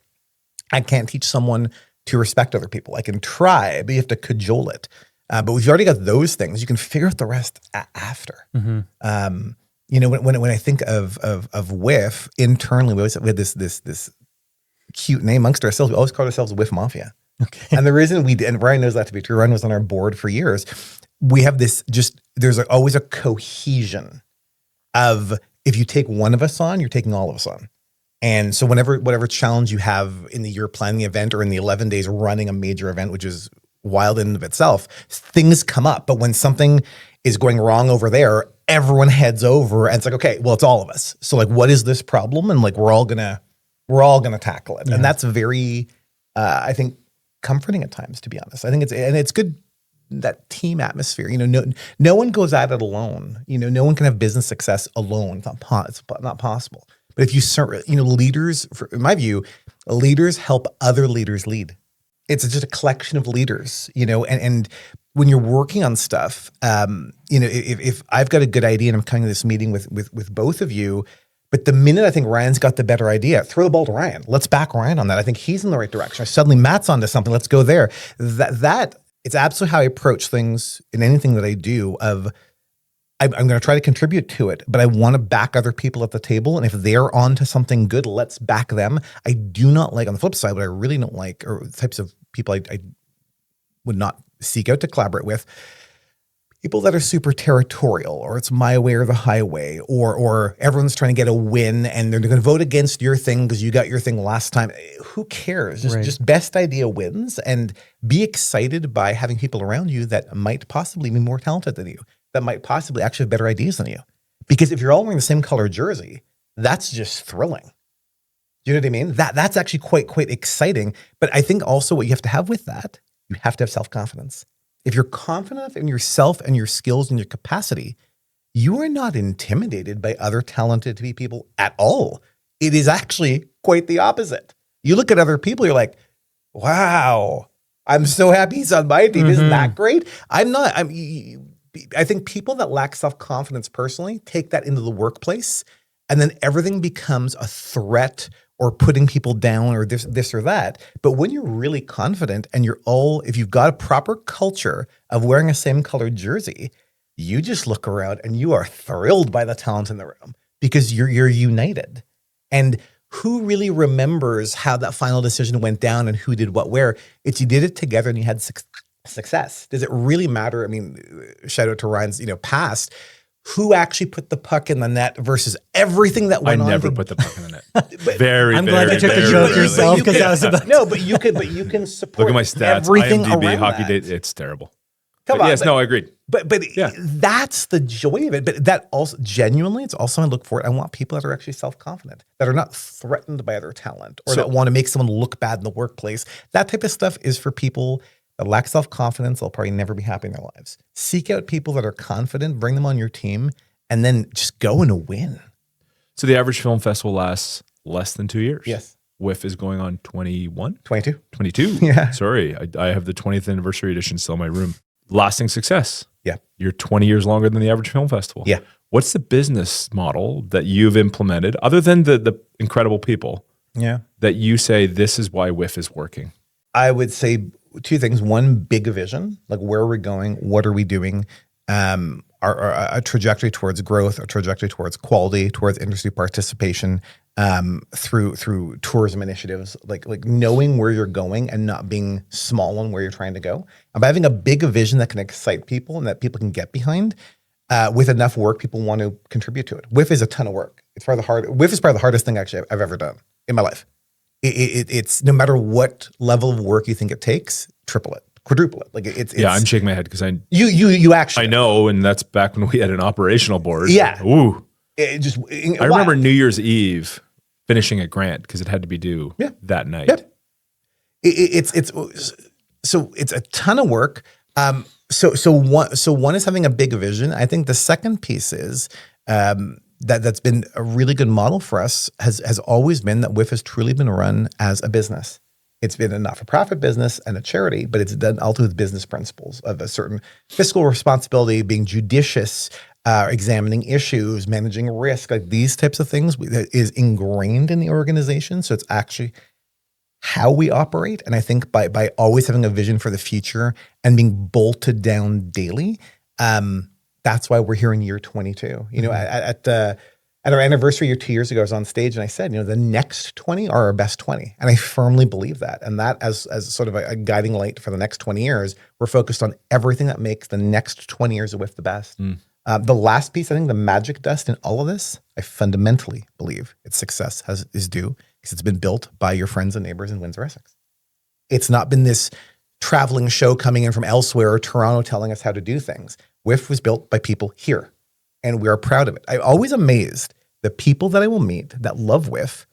I can't teach someone to respect other people. I can try, but you have to cajole it. But we've already got those things. You can figure out the rest after. Mm-hmm. When I think of WIFF internally, we had this cute name amongst ourselves. We always called ourselves WIFF Mafia. Okay. And the reason and Ryan knows that to be true. Ryan was on our board for years. We have this there's always a cohesion of, if you take one of us on, you're taking all of us on. And so whatever challenge you have in the year planning the event or in the 11 days running a major event, which is wild in and of itself, things come up. But when something is going wrong over there, everyone heads over and it's like, okay, well, it's all of us. So like, what is this problem? And like, we're all gonna tackle it. Yeah. And that's very, I think, comforting at times, to be honest. I think it's good, that team atmosphere. No one goes at it alone. No one can have business success alone. It's not possible. But if you start, leaders, in my view, leaders help other leaders lead. It's just a collection of leaders, and when you're working on stuff, if I've got a good idea and I'm coming to this meeting with both of you, but the minute I think Ryan's got the better idea, throw the ball to Ryan. Let's back Ryan on that. I think he's in the right direction. Suddenly Matt's onto something. Let's go there. That it's absolutely how I approach things in anything that I do. I'm going to try to contribute to it, but I want to back other people at the table. And if they're onto something good, let's back them. I do not like, on the flip side, what I really don't like, or types of people I would not seek out to collaborate with, people that are super territorial, or it's my way or the highway, or everyone's trying to get a win and they're going to vote against your thing because you got your thing last time. Who cares? Just best idea wins, and be excited by having people around you that might possibly be more talented than you, that might possibly actually have better ideas than you. Because if you're all wearing the same color jersey, that's just thrilling. Do you know what I mean? That's actually quite exciting. But I think also what you have to have with that, you have to have self-confidence. If you're confident in yourself and your skills and your capacity, you are not intimidated by other talented people at all. It is actually quite the opposite. You look at other people, you're like, wow, I'm so happy he's on my team. Mm-hmm. Isn't that great? I think people that lack self-confidence personally take that into the workplace, and then everything becomes a threat or putting people down or this or that. But when you're really confident and if you've got a proper culture of wearing a same colored jersey, you just look around and you are thrilled by the talent in the room because you're united. And who really remembers how that final decision went down and who did what where? It's you did it together and you had success. Does it really matter? I mean, shout out to Ryan's, past, who actually put the puck in the net versus everything that went on. I never put the puck in the net. I'm glad you took the joke yourself, because I was about to. No, but you can support. Look at my stats. Everything IMDb, around hockey that. date. It's terrible. I agreed. But yeah. That's the joy of it. But that also, genuinely, it's also, I look for it. I want people that are actually self-confident, that are not threatened by their talent, or that want to make someone look bad in the workplace. That type of stuff is for people that lack self-confidence. They'll probably never be happy in their lives. Seek out people that are confident, bring them on your team, and then just go and win. So the average film festival lasts less than 2 years. Yes. WIFF is going on 21? 22. 22? Yeah. Sorry, I have the 20th anniversary edition still in my room. Lasting success. Yeah. You're 20 years longer than the average film festival. Yeah. What's the business model that you've implemented, other than the incredible people, that you say this is why WIFF is working? I would say two things. One, big vision, like where are we going? What are we doing? a trajectory towards growth, a trajectory towards quality, towards industry participation, through tourism initiatives, like knowing where you're going and not being small on where you're trying to go. And by having a big vision that can excite people and that people can get behind, with enough work, people want to contribute to it. WIFF is a ton of work. WIFF is probably the hardest thing actually I've ever done in my life. It's no matter what level of work you think it takes, triple it, quadruple it. Like it's I'm shaking my head because you actually I know, and that's back when we had an operational board. Yeah. Ooh. I remember New Year's Eve finishing a grant because it had to be due that night. Yep. It's a ton of work. So one is having a big vision. I think the second piece is that's been a really good model for us has always been that WIFF has truly been run as a business. It's been a not-for-profit business and a charity, but it's done all with business principles of a certain fiscal responsibility, being judicious, examining issues, managing risk, like these types of things is ingrained in the organization. So it's actually how we operate. And I think by always having a vision for the future and being bolted down daily, that's why we're here in year 22. You know, at our anniversary 2 years ago, I was on stage and I said, the next 20 are our best 20. And I firmly believe that. And that as sort of a guiding light for the next 20 years, we're focused on everything that makes the next 20 years of WIFF the best. The last piece, I think the magic dust in all of this, I fundamentally believe its success is due because it's been built by your friends and neighbors in Windsor-Essex. It's not been this traveling show coming in from elsewhere or Toronto telling us how to do things. WIFF was built by people here, and we are proud of it. I'm always amazed the people that I will meet that love WIFF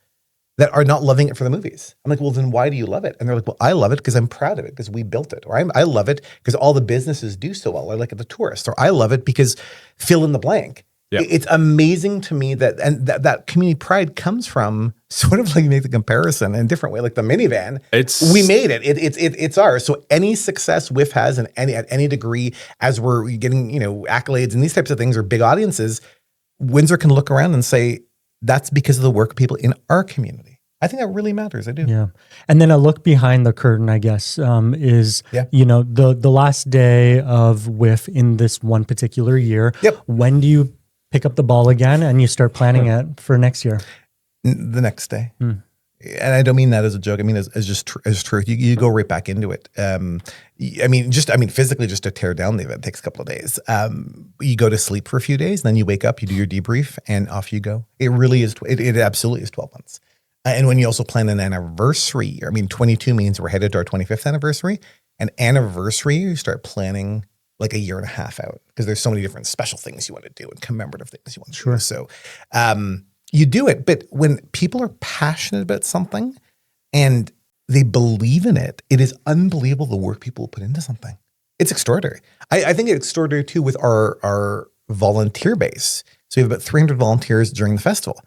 that are not loving it for the movies. I'm like, well, then why do you love it? And they're like, well, I love it because I'm proud of it because we built it. Or I love it because all the businesses do so well. I like it, the tourists. Or I love it because fill in the blank. Yep. It's amazing to me that community pride comes from sort of like, you make the comparison in a different way, like the minivan. We made it. It's ours. So any success WIFF has at any degree, as we're getting accolades and these types of things or big audiences, Windsor can look around and say that's because of the work of people in our community. I think that really matters. I do. Yeah. And then a look behind the curtain, I guess, is, the last day of WIFF in this one particular year. Yep. When do you pick up the ball again and you start planning it for next year? The next day. And I don't mean that as a joke. I mean, as truth. You go right back into it. Physically just to tear down the event takes a couple of days. You go to sleep for a few days, then you wake up, you do your debrief, and off you go. It really is. It absolutely is 12 months. And when you also plan an anniversary year, 22 means we're headed to our 25th anniversary. An anniversary, you start planning like a year and a half out because there's so many different special things you want to do and commemorative things you want to do. So you do it. But when people are passionate about something and they believe in it, it is unbelievable the work people put into something. It's extraordinary. I think it's extraordinary too with our volunteer base. So we have about 300 volunteers during the festival.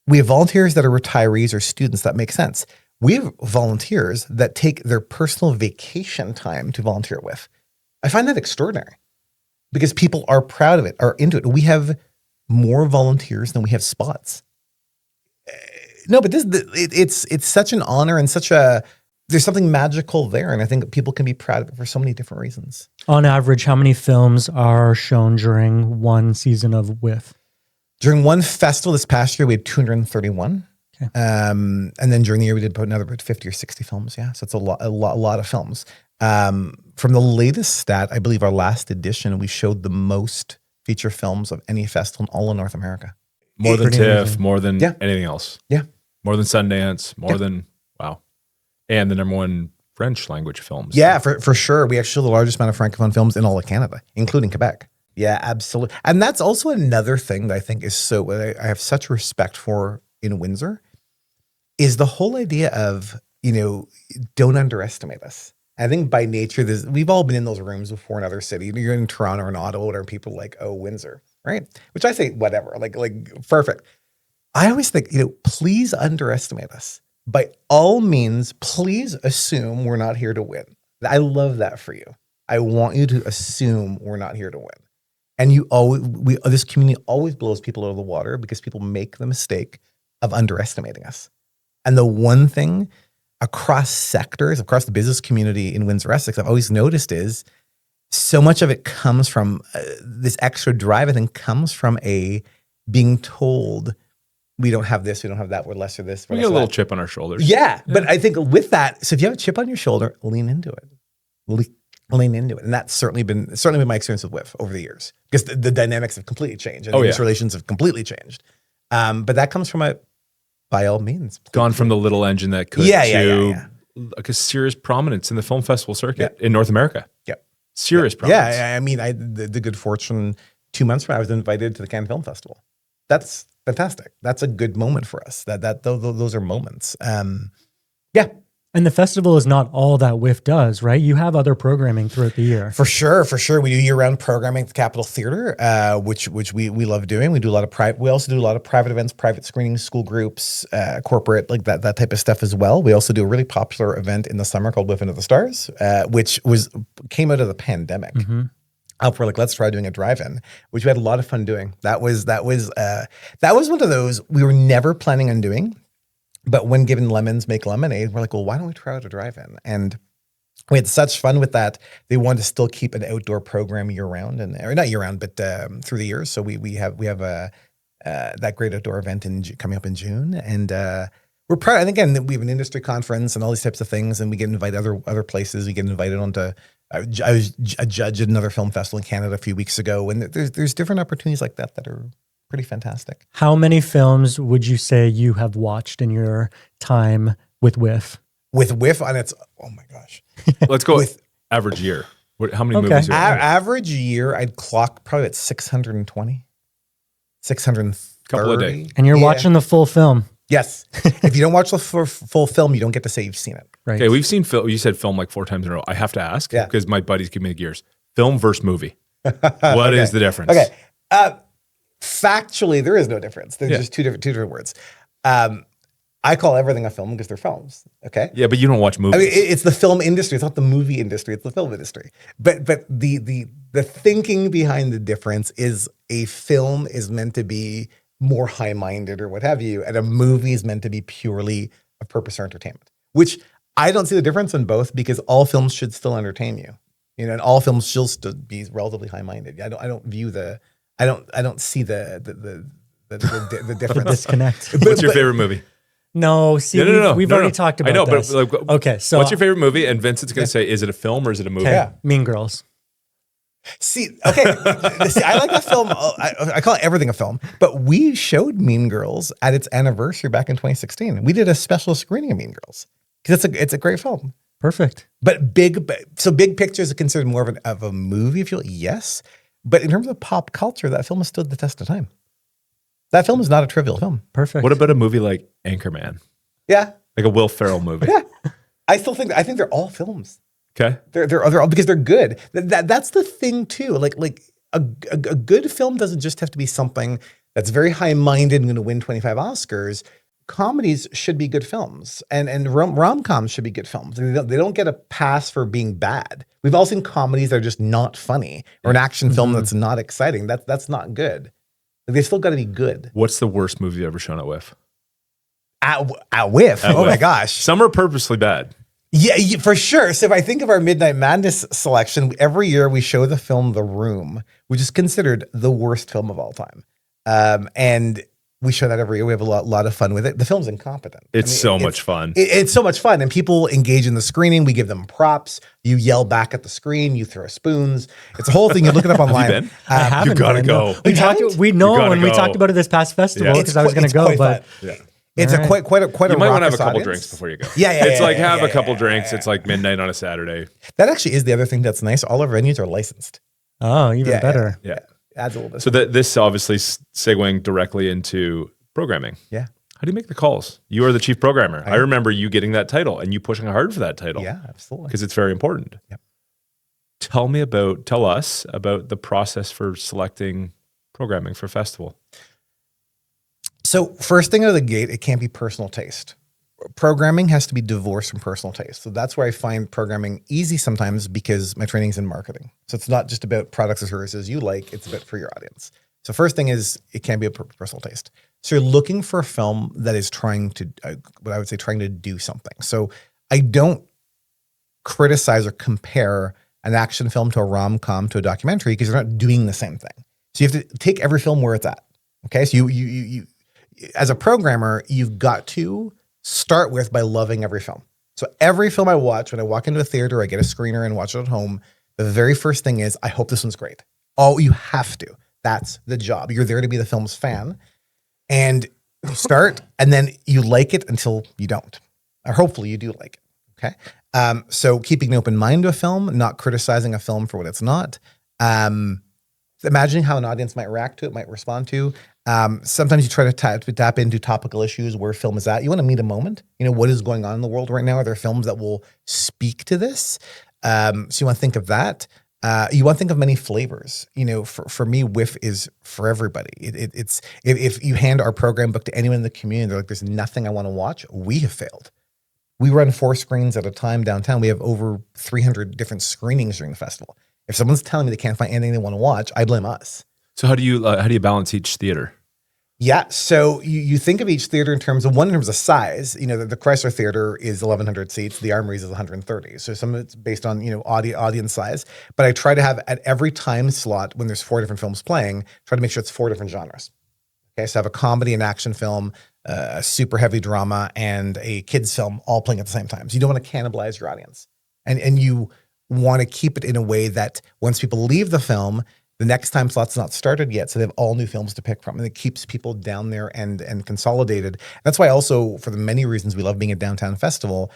We have volunteers that are retirees or students. That makes sense. We have volunteers that take their personal vacation time to volunteer with. I find that extraordinary because people are proud of it, are into it. We have more volunteers than we have spots. No, but it's such an honor and there's something magical there. And I think people can be proud of it for so many different reasons. On average, how many films are shown during one season of WIFF? During one festival this past year, we had 231. Okay. And then during the year, we did another about 50 or 60 films. Yeah. So it's a lot of films. From the latest stat, I believe our last edition, we showed the most feature films of any festival in all of North America. More than TIFF, more than anything else. Yeah. More than Sundance, more than, wow. And the number one French language films. Yeah, for sure. We actually show the largest amount of Francophone films in all of Canada, including Quebec. Yeah, absolutely. And that's also another thing that I think is I have such respect for in Windsor is the whole idea of, don't underestimate us. I think by nature, we've all been in those rooms before in other cities. You're in Toronto or in Ottawa, where people are like, oh, Windsor, right? Which I say, whatever, like perfect. I always think, please underestimate us. By all means, please assume we're not here to win. I love that for you. I want you to assume we're not here to win. And this community always blows people out of the water because people make the mistake of underestimating us. And the one thing across sectors, across the business community in Windsor-Essex, I've always noticed is so much of it comes from this extra drive, I think, comes from being told we don't have this, we don't have that, we're less of this. We get a little chip on our shoulders. Yeah, but I think with that, so if you have a chip on your shoulder, lean into it. Lean into it. And that's certainly been my experience with WIFF over the years, because the dynamics have completely changed and these relations have completely changed. But that comes from by all means. Gone from the little engine that could to like a serious prominence in the film festival circuit in North America. Yep. Serious prominence. Yeah, I mean, the good fortune 2 months from now, I was invited to the Cannes Film Festival. That's fantastic. That's a good moment for us. Those are moments. Yeah. And the festival is not all that WIFF does, right? You have other programming throughout the year. For sure. We do year-round programming at the Capitol Theatre, which we love doing. We do a lot of we also do a lot of private events, private screenings, school groups, corporate, like that type of stuff as well. We also do a really popular event in the summer called WIFF Into the Stars, which came out of the pandemic. Mm-hmm. We're like, let's try doing a drive-in, which we had a lot of fun doing. That was one of those we were never planning on doing. But when given lemons make lemonade, we're like, well, why don't we try out a drive-in? And we had such fun with that. They wanted to still keep an outdoor program year-round, or not year-round, but through the years. So we have that great outdoor event coming up in June, and we're proud. And again, we have an industry conference and all these types of things, and we get invited other places. We get invited onto. I was a judge at another film festival in Canada a few weeks ago, and there's different opportunities like that are pretty fantastic. How many films would you say you have watched in your time with WIFF? With WIFF on its, oh my gosh. Let's go with average year. How many movies are average year, I'd clock probably at 620, 630. Couple a day. And you're watching the full film. Yes. If you don't watch the full film, you don't get to say you've seen it. Right. Okay, we've seen film. You said film like 4 times in a row. I have to ask because my buddies give me the gears. Film versus movie. What is the difference? Okay. Factually, there is no difference. They're just two different words. I call everything a film because they're films. Okay. Yeah, but you don't watch movies. I mean, it's the film industry. It's not the movie industry. It's the film industry. But the thinking behind the difference is a film is meant to be more high-minded or what have you, and a movie is meant to be purely a purpose or entertainment. Which I don't see the difference in both, because all films should still entertain you. You know, and all films should be relatively high-minded. I don't see the difference. Disconnect. What's your favorite movie? No, see, we've already talked about this. I know, but okay, so what's your favorite movie? And Vincent's going to say, is it a film or is it a movie? Yeah. Mean Girls. See, okay. I like that film. I call everything a film, but we showed Mean Girls at its anniversary back in 2016. We did a special screening of Mean Girls because it's a great film. Perfect. But big pictures are considered more of a movie, if you will. Yes. But in terms of pop culture, that film has stood the test of time. That film is not a trivial film. Perfect. What about a movie like Anchorman? Yeah. Like a Will Ferrell movie? Yeah. I think they're all films. Okay. They're all, because they're good. That's the thing too. Like a good film doesn't just have to be something that's very high-minded and going to win 25 Oscars. Comedies should be good films, and rom-coms should be good films. They don't get a pass for being bad. We've all seen comedies that are just not funny, or an action film that's not exciting. That's not good. They still got to be good. What's the worst movie you've ever shown at WIFF? At WIFF? Oh my gosh. Some are purposely bad. Yeah, for sure. So if I think of our Midnight Madness selection, every year we show the film The Room, which is considered the worst film of all time. And we show that every year. We have a lot of fun with it. The film's incompetent. It's so much fun. It's so much fun. And people engage in the screening. We give them props. You yell back at the screen. You throw spoons. It's a whole thing. You look it up online. Have you been? I haven't You gotta been, go. no. We talked about it this past festival because I was going to go, but It's quite a You might want to have a couple audience. drinks before you go. Yeah. It's like have a couple drinks. It's like midnight on a Saturday. That actually is the other thing that's nice. All our venues are licensed. oh, even better. Yeah. Adds a little bit. So this obviously segueing directly into programming. Yeah. How do you make the calls? You are the chief programmer. I remember you getting that title and you pushing hard for that title. Yeah, absolutely. Because it's very important. Yep. Tell us about the process for selecting programming for festival. So first thing out of the gate, it can't be personal taste. Programming has to be divorced from personal taste. So that's where I find programming easy sometimes, because my training's in marketing. So it's not just about products or services you like, it's about for your audience. So first thing is, it can't be a personal taste. So you're looking for a film that is trying to do something. So I don't criticize or compare an action film to a rom-com to a documentary because they're not doing the same thing. So you have to take every film where it's at. Okay, so you as a programmer, you've got to start with by loving every film. So every film I watch, when I walk into a theater, I get a screener and watch it at home, the very first thing is, I hope this one's great. Oh, you have to. That's the job. You're there to be the film's fan. And you start, and then you like it until you don't. Or hopefully you do like it, okay? So keeping an open mind to a film, not criticizing a film for what it's not. Imagining how an audience might react to it, might respond to. Sometimes you try to tap into topical issues where film is at. You want to meet a moment. You know, what is going on in the world right now? Are there films that will speak to this? So you want to think of that. You want to think of many flavors. You know, for me, WIFF is for everybody. It's if you hand our program book to anyone in the community, they're like, there's nothing I want to watch, we have failed. We run 4 screens at a time downtown. We have over 300 different screenings during the festival. If someone's telling me they can't find anything they want to watch, I blame us. So how do you balance each theater? Yeah, so you think of each theater in terms of size. You know, the Chrysler Theater is 1,100 seats. The Armories is 130. So some of it's based on, you know, audience size. But I try to have at every time slot when there's 4 different films playing, try to make sure it's 4 different genres. Okay, so I have a comedy and action film, a super heavy drama, and a kids film all playing at the same time. So you don't want to cannibalize your audience, and you want to keep it in a way that once people leave the film, the next time slot's not started yet, so they have all new films to pick from, and it keeps people down there and consolidated. That's why also, for the many reasons we love being a downtown festival,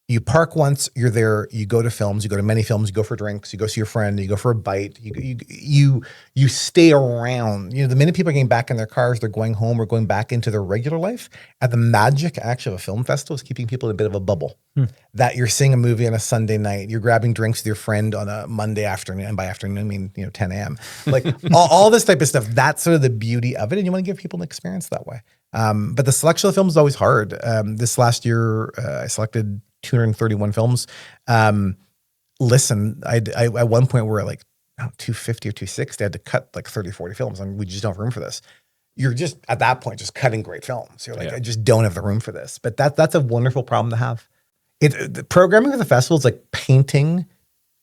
you park once, you're there, you go to films, you go to many films, you go for drinks, you go see your friend, you go for a bite, you stay around. You know, the minute people are getting back in their cars, they're going home or going back into their regular life. And the magic actually of a film festival is keeping people in a bit of a bubble. That you're seeing a movie on a Sunday night, you're grabbing drinks with your friend on a Monday afternoon, and by afternoon I mean, you know, 10 a.m. Like all this type of stuff. That's sort of the beauty of it, and you want to give people an experience that way. But the selection of the film is always hard. This last year, I selected 231 films. Listen, I at one point we're at like 250 or 260. I had to cut like 30, 40 films, and we just don't have room for this. You're just at that point just cutting great films. You're like, I just don't have the room for this. But that's a wonderful problem to have. The programming of the festival is like painting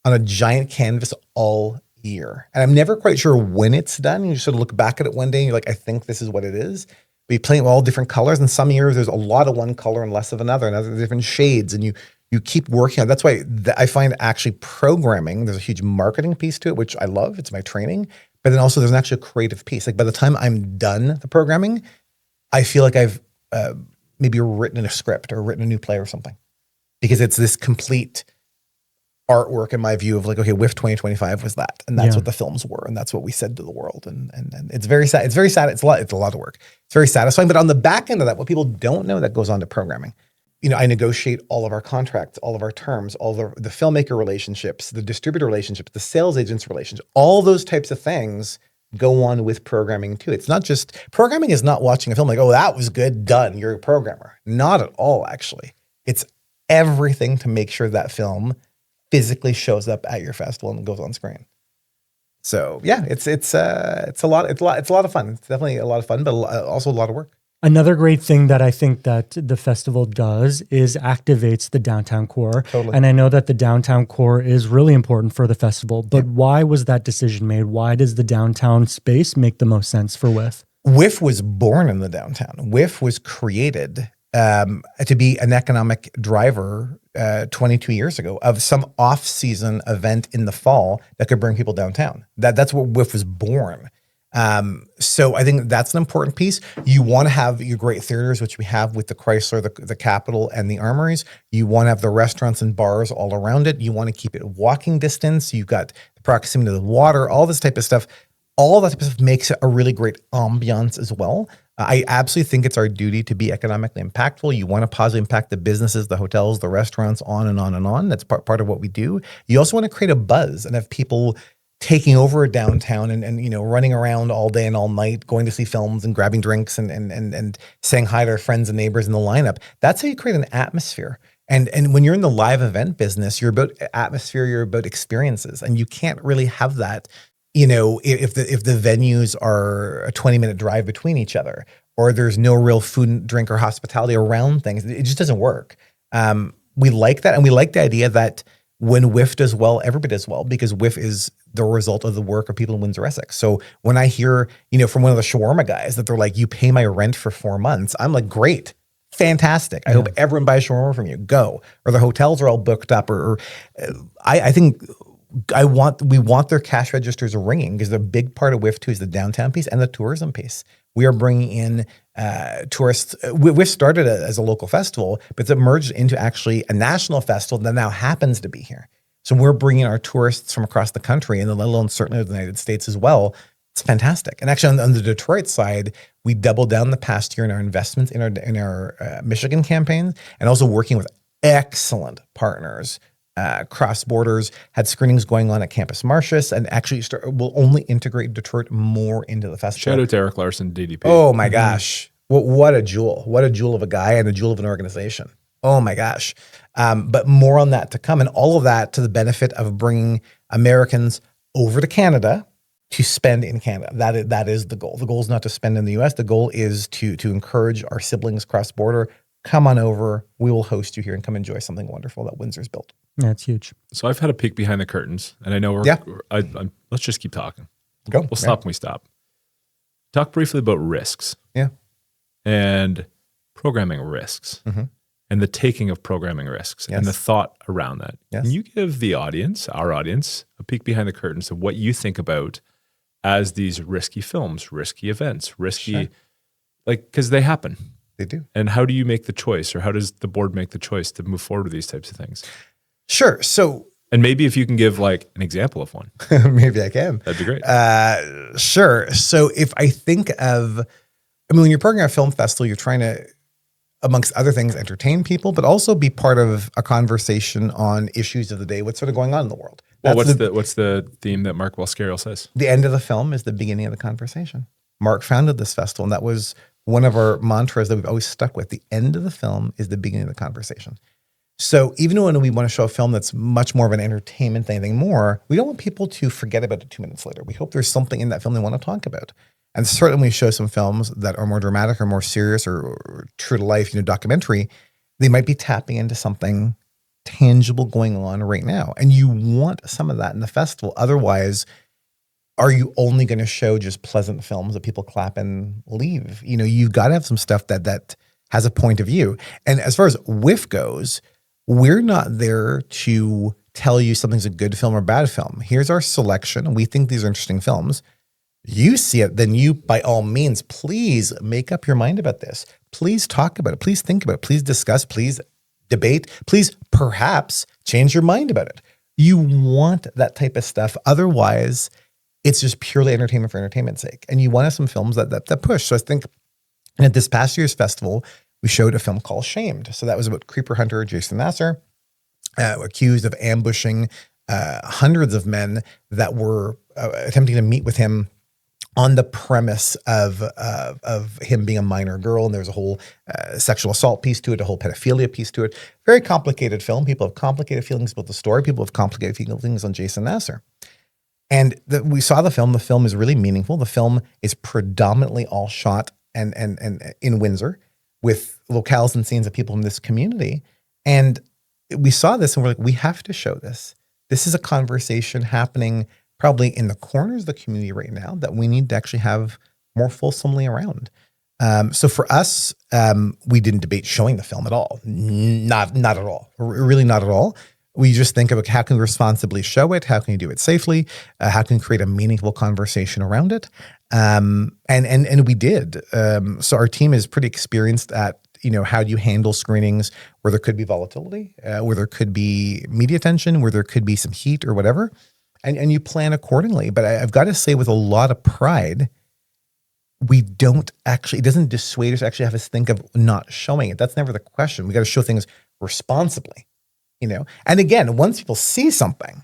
on a giant canvas all year, and I'm never quite sure when it's done. You sort of look back at it one day, and you're like, I think this is what it is. We play all different colors, and some years there's a lot of one color and less of another, and other different shades, and you keep working on it. That's why I find actually programming, there's a huge marketing piece to it, which I love. It's my training. But then also there's an actual creative piece. Like by the time I'm done the programming, I feel like I've maybe written a script or written a new play or something. Because it's this complete artwork in my view of like, okay, WIFF 2025 was that. And that's what the films were. And that's what we said to the world. And it's very sad. It's very sad. It's a lot of work. It's very satisfying. But on the back end of that, what people don't know that goes on to programming. You know, I negotiate all of our contracts, all of our terms, all the filmmaker relationships, the distributor relationships, the sales agents relationships, all those types of things go on with programming too. It's not just, programming is not watching a film like, oh, that was good, done, you're a programmer. Not at all, actually. It's everything to make sure that film physically shows up at your festival and goes on screen. So yeah, it's a lot of fun. It's definitely a lot of fun, but also a lot of work. Another great thing that I think that the festival does is activates the downtown core. Totally. And I know that the downtown core is really important for the festival, but why was that decision made? Why does the downtown space make the most sense for WIFF? WIFF was born in the downtown. WIFF was created to be an economic driver 22 years ago of some off-season event in the fall that could bring people downtown. That's where WIFF was born. So I think that's an important piece. You want to have your great theaters, which we have with the Chrysler, the Capitol, and the Armories. You want to have the restaurants and bars all around it. You want to keep it walking distance. You've got the proximity to the water, all this type of stuff. All that type of stuff makes it a really great ambiance as well. I absolutely think it's our duty to be economically impactful. You want to positively impact the businesses, the hotels, the restaurants, on and on and on. That's part of what we do. You also want to create a buzz and have people taking over a downtown and you know, running around all day and all night, going to see films and grabbing drinks and saying hi to their friends and neighbors in the lineup. That's how you create an atmosphere. And when you're in the live event business, you're about atmosphere, you're about experiences, and you can't really have that, you know, if the venues are a 20-minute drive between each other, or there's no real food and drink or hospitality around things. It just doesn't work. We like that, and we like the idea that when WIFF does well, everybody does well, because WIFF is the result of the work of people in Windsor-Essex. So when I hear, from one of the shawarma guys that they're like, you pay my rent for 4 months, I'm like, great, fantastic. I hope everyone buys shawarma from you. Go. Or the hotels are all booked up. I think we want their cash registers ringing, because the big part of WIFF too is the downtown piece and the tourism piece. We are bringing in tourists. WIFF started as a local festival, but it's emerged into actually a national festival that now happens to be here. So we're bringing our tourists from across the country, and let alone certainly the United States as well. It's fantastic. And actually on the Detroit side, we doubled down the past year in our investments in our Michigan campaign, and also working with excellent partners cross borders, had screenings going on at Campus Martius, and actually will only integrate Detroit more into the festival. Shout out to Eric Larson, DDP. Oh my gosh. What a jewel. What a jewel of a guy and a jewel of an organization. Oh my gosh. But more on that to come, and all of that to the benefit of bringing Americans over to Canada to spend in Canada. That is the goal. The goal is not to spend in the US. The goal is to encourage our siblings cross border. Come on over. We will host you here and come enjoy something wonderful that Windsor's built. Yeah, it's huge. So I've had a peek behind the curtains, and I know let's just keep talking. Go. We'll stop when we stop. Talk briefly about risks. Yeah. And programming risks, and the taking of programming risks, and the thought around that. Yes. Can you give the audience, our audience, a peek behind the curtains of what you think about as these risky films, risky events, risky, because they happen. They do. And how do you make the choice, or how does the board make the choice to move forward with these types of things? Sure. So, and maybe if you can give like an example of one, maybe I can. That'd be great. Sure. So if I think of, when you're programming a film festival, you're trying to, amongst other things, entertain people, but also be part of a conversation on issues of the day, what's sort of going on in the world. Well, what's the theme that Mark Walscariel says? The end of the film is the beginning of the conversation. Mark founded this festival, and that was one of our mantras that we've always stuck with. The end of the film is the beginning of the conversation. So even when we want to show a film that's much more of an entertainment than anything more, we don't want people to forget about it 2 minutes later. We hope there's something in that film they want to talk about. And certainly when we show some films that are more dramatic or more serious or true to life, documentary, they might be tapping into something tangible going on right now. And you want some of that in the festival. Otherwise, are you only going to show just pleasant films that people clap and leave? You've got to have some stuff that has a point of view. And as far as WIFF goes, we're not there to tell you something's a good film or bad film. Here's our selection. We think these are interesting films. You see it, then you, by all means, please make up your mind about this. Please talk about it. Please think about it. Please discuss. Please debate. Please perhaps change your mind about it. You want that type of stuff. Otherwise, it's just purely entertainment for entertainment's sake. And you want to have some films that push. So I think at this past year's festival, we showed a film called Shamed. So that was about creeper hunter Jason Nasser, accused of ambushing hundreds of men that were attempting to meet with him on the premise of him being a minor girl. And there's a whole sexual assault piece to it, a whole pedophilia piece to it. Very complicated film. People have complicated feelings about the story. People have complicated feelings on Jason Nasser. And we saw the film. The film is really meaningful. The film is predominantly all shot and in Windsor, with locales and scenes of people from this community. And we saw this and we're like, we have to show this. This is a conversation happening probably in the corners of the community right now that we need to actually have more fulsomely around. So for us, we didn't debate showing the film at all. Not at all. Really not at all. We just think of how can we responsibly show it? How can you do it safely? How can we create a meaningful conversation around it? And we did. So our team is pretty experienced at, how do you handle screenings where there could be volatility, where there could be media tension, where there could be some heat or whatever, and you plan accordingly. But I've got to say with a lot of pride, it doesn't dissuade us to actually have us think of not showing it. That's never the question. We got to show things responsibly, And again, once people see something,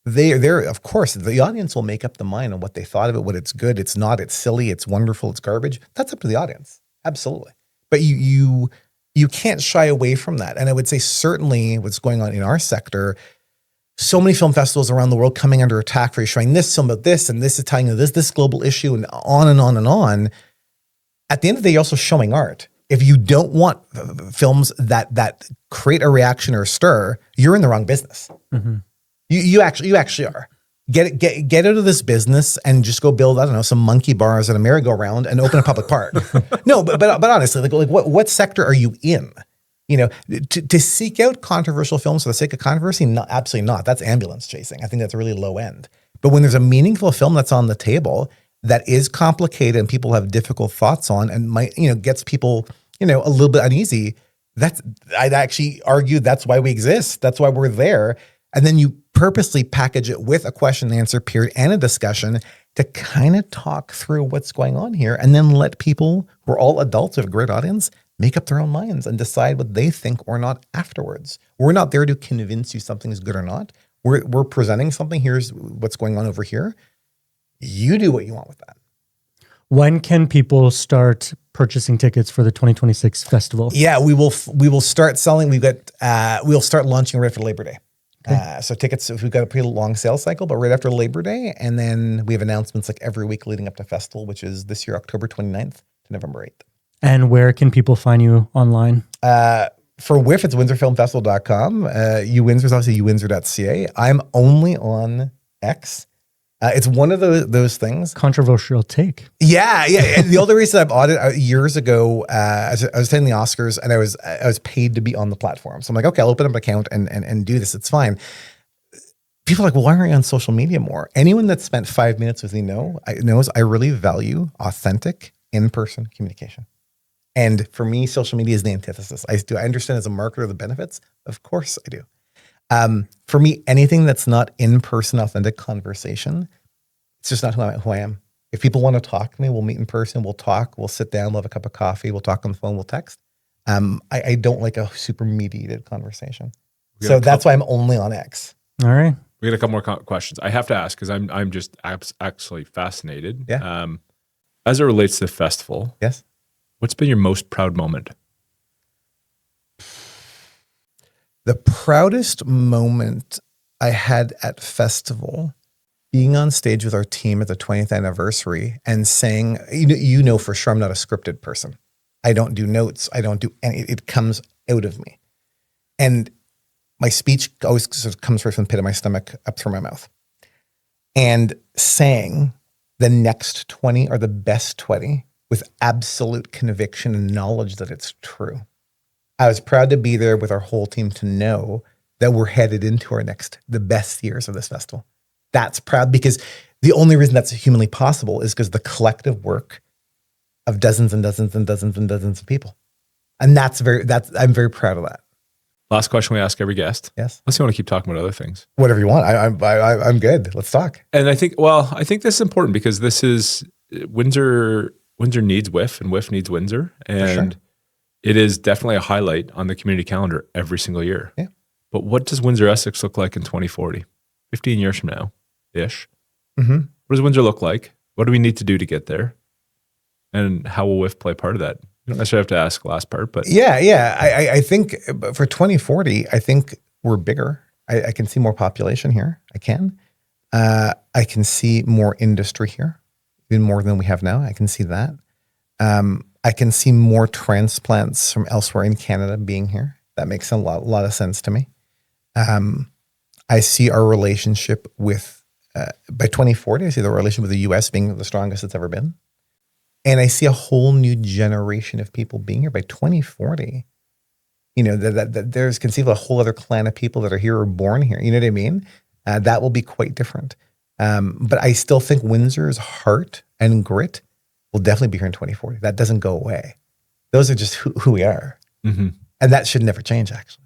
they're of course, the audience will make up the mind on what they thought of it, what it's good, it's not, it's silly, it's wonderful, it's garbage. That's up to the audience. Absolutely. But you can't shy away from that. And I would say certainly what's going on in our sector, so many film festivals around the world coming under attack for showing this film about this, and this is tying to this global issue, and on and on and on. At the end of the day, you're also showing art. If you don't want films that create a reaction or stir, you're in the wrong business. Mm-hmm. You actually are. Get out of this business and just go build, I don't know, some monkey bars and a merry-go-round and open a public park. No, but honestly, like what sector are you in? You know, to seek out controversial films for the sake of controversy, no, absolutely not. That's ambulance chasing. I think that's really low end. But when there's a meaningful film that's on the table that is complicated and people have difficult thoughts on and might, gets people, a little bit uneasy, I'd actually argue that's why we exist. That's why we're there. And then you purposely package it with a question and answer period and a discussion to kind of talk through what's going on here, and then let people who are all adults with a great audience make up their own minds and decide what they think or not afterwards. We're not there to convince you something is good or not. We're presenting something. Here's what's going on over here. You do what you want with that. When can people start purchasing tickets for the 2026 festival? Yeah, we will start selling. We'll start launching right after Labor Day. Okay. So tickets, we've got a pretty long sales cycle, but right after Labor Day. And then we have announcements like every week leading up to festival, which is this year, October 29th to November 8th. And where can people find you online? For WIFF, it's windsorfilmfestival.com. UWindsor is obviously uwindsor.ca. I'm only on X. It's one of those things. Controversial take. Yeah. And the other reason I've audited years ago, I was attending the Oscars and I was paid to be on the platform. So I'm like, okay, I'll open up an account and do this. It's fine. People are like, well, why aren't you on social media more? Anyone that's spent 5 minutes with me knows I really value authentic in-person communication. And for me, social media is the antithesis. I understand as a marketer the benefits? Of course I do. For me, anything that's not in-person, authentic conversation, it's just not who I am. If people want to talk to me, we'll meet in person, we'll talk, we'll sit down, we'll have a cup of coffee, we'll talk on the phone, we'll text. I don't like a super mediated conversation. So that's why I'm only on X. All right. We got a couple more questions. I have to ask because I'm just actually fascinated. Yeah. As it relates to the festival. Yes. What's been your most proud moment? The proudest moment I had at festival, being on stage with our team at the 20th anniversary and saying, for sure I'm not a scripted person. I don't do notes. I don't do any, it comes out of me. And my speech always sort of comes right from the pit of my stomach up through my mouth. And saying the next 20 are the best 20 with absolute conviction and knowledge that it's true. I was proud to be there with our whole team to know that we're headed into the best years of this festival. That's proud because the only reason that's humanly possible is because the collective work of dozens and dozens and dozens and dozens of people. And I'm very proud of that. Last question we ask every guest. Yes. Unless you want to keep talking about other things. Whatever you want. I'm good. Let's talk. And I think this is important because this is Windsor needs WIFF and WIFF needs Windsor. And it is definitely a highlight on the community calendar every single year. Yeah. But what does Windsor-Essex look like in 2040? 15 years from now-ish. Mm-hmm. What does Windsor look like? What do we need to do to get there? And how will WIFF play part of that? You don't necessarily have to ask the last part, but... Yeah. I think for 2040, I think we're bigger. I can see more population here. I can. I can see more industry here, even more than we have now. I can see that. I can see more transplants from elsewhere in Canada being here. That makes a lot of sense to me. I see our relationship with, by 2040, I see the relationship with the US being the strongest it's ever been. And I see a whole new generation of people being here by 2040. That there's conceivably a whole other clan of people that are here or born here. You know what I mean? That will be quite different. But I still think Windsor's heart and grit will definitely be here in 2040. That doesn't go away. Those are just who we are. Mm-hmm. And that should never change, actually.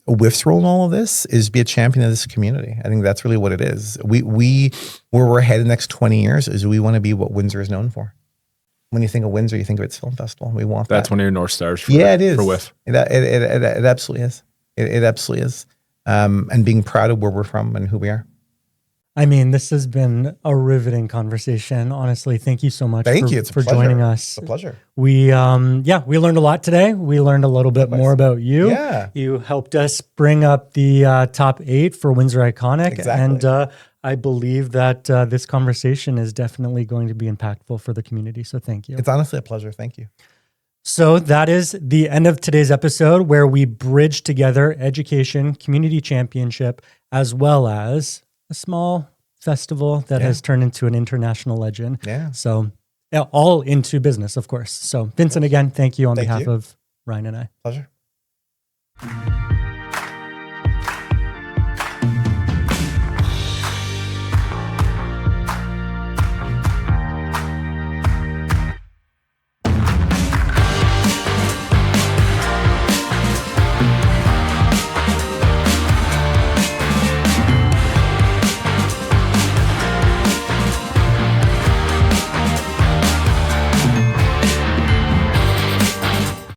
WIFF's role in all of this is be a champion of this community. I think that's really what it is. Where we're headed the next 20 years is we want to be what Windsor is known for. When you think of Windsor, you think of its film festival. We want that's that. one of your North Stars for, it is. For WIFF. It absolutely is. It absolutely is. And being proud of where we're from and who we are. I mean, this has been a riveting conversation. Honestly, thank you so much for joining us. It's a pleasure. We learned a lot today. We learned a little bit more about you. Yeah. You helped us bring up the top 8 for Windsor Iconic. Exactly. And I believe that this conversation is definitely going to be impactful for the community. So thank you. It's honestly a pleasure. Thank you. So that is the end of today's episode, where we bridge together education, community championship, as well as a small festival that has turned into an international legend. Yeah. So all into business, of course. So Vincent, again, thank you on behalf of Ryan and I. Pleasure.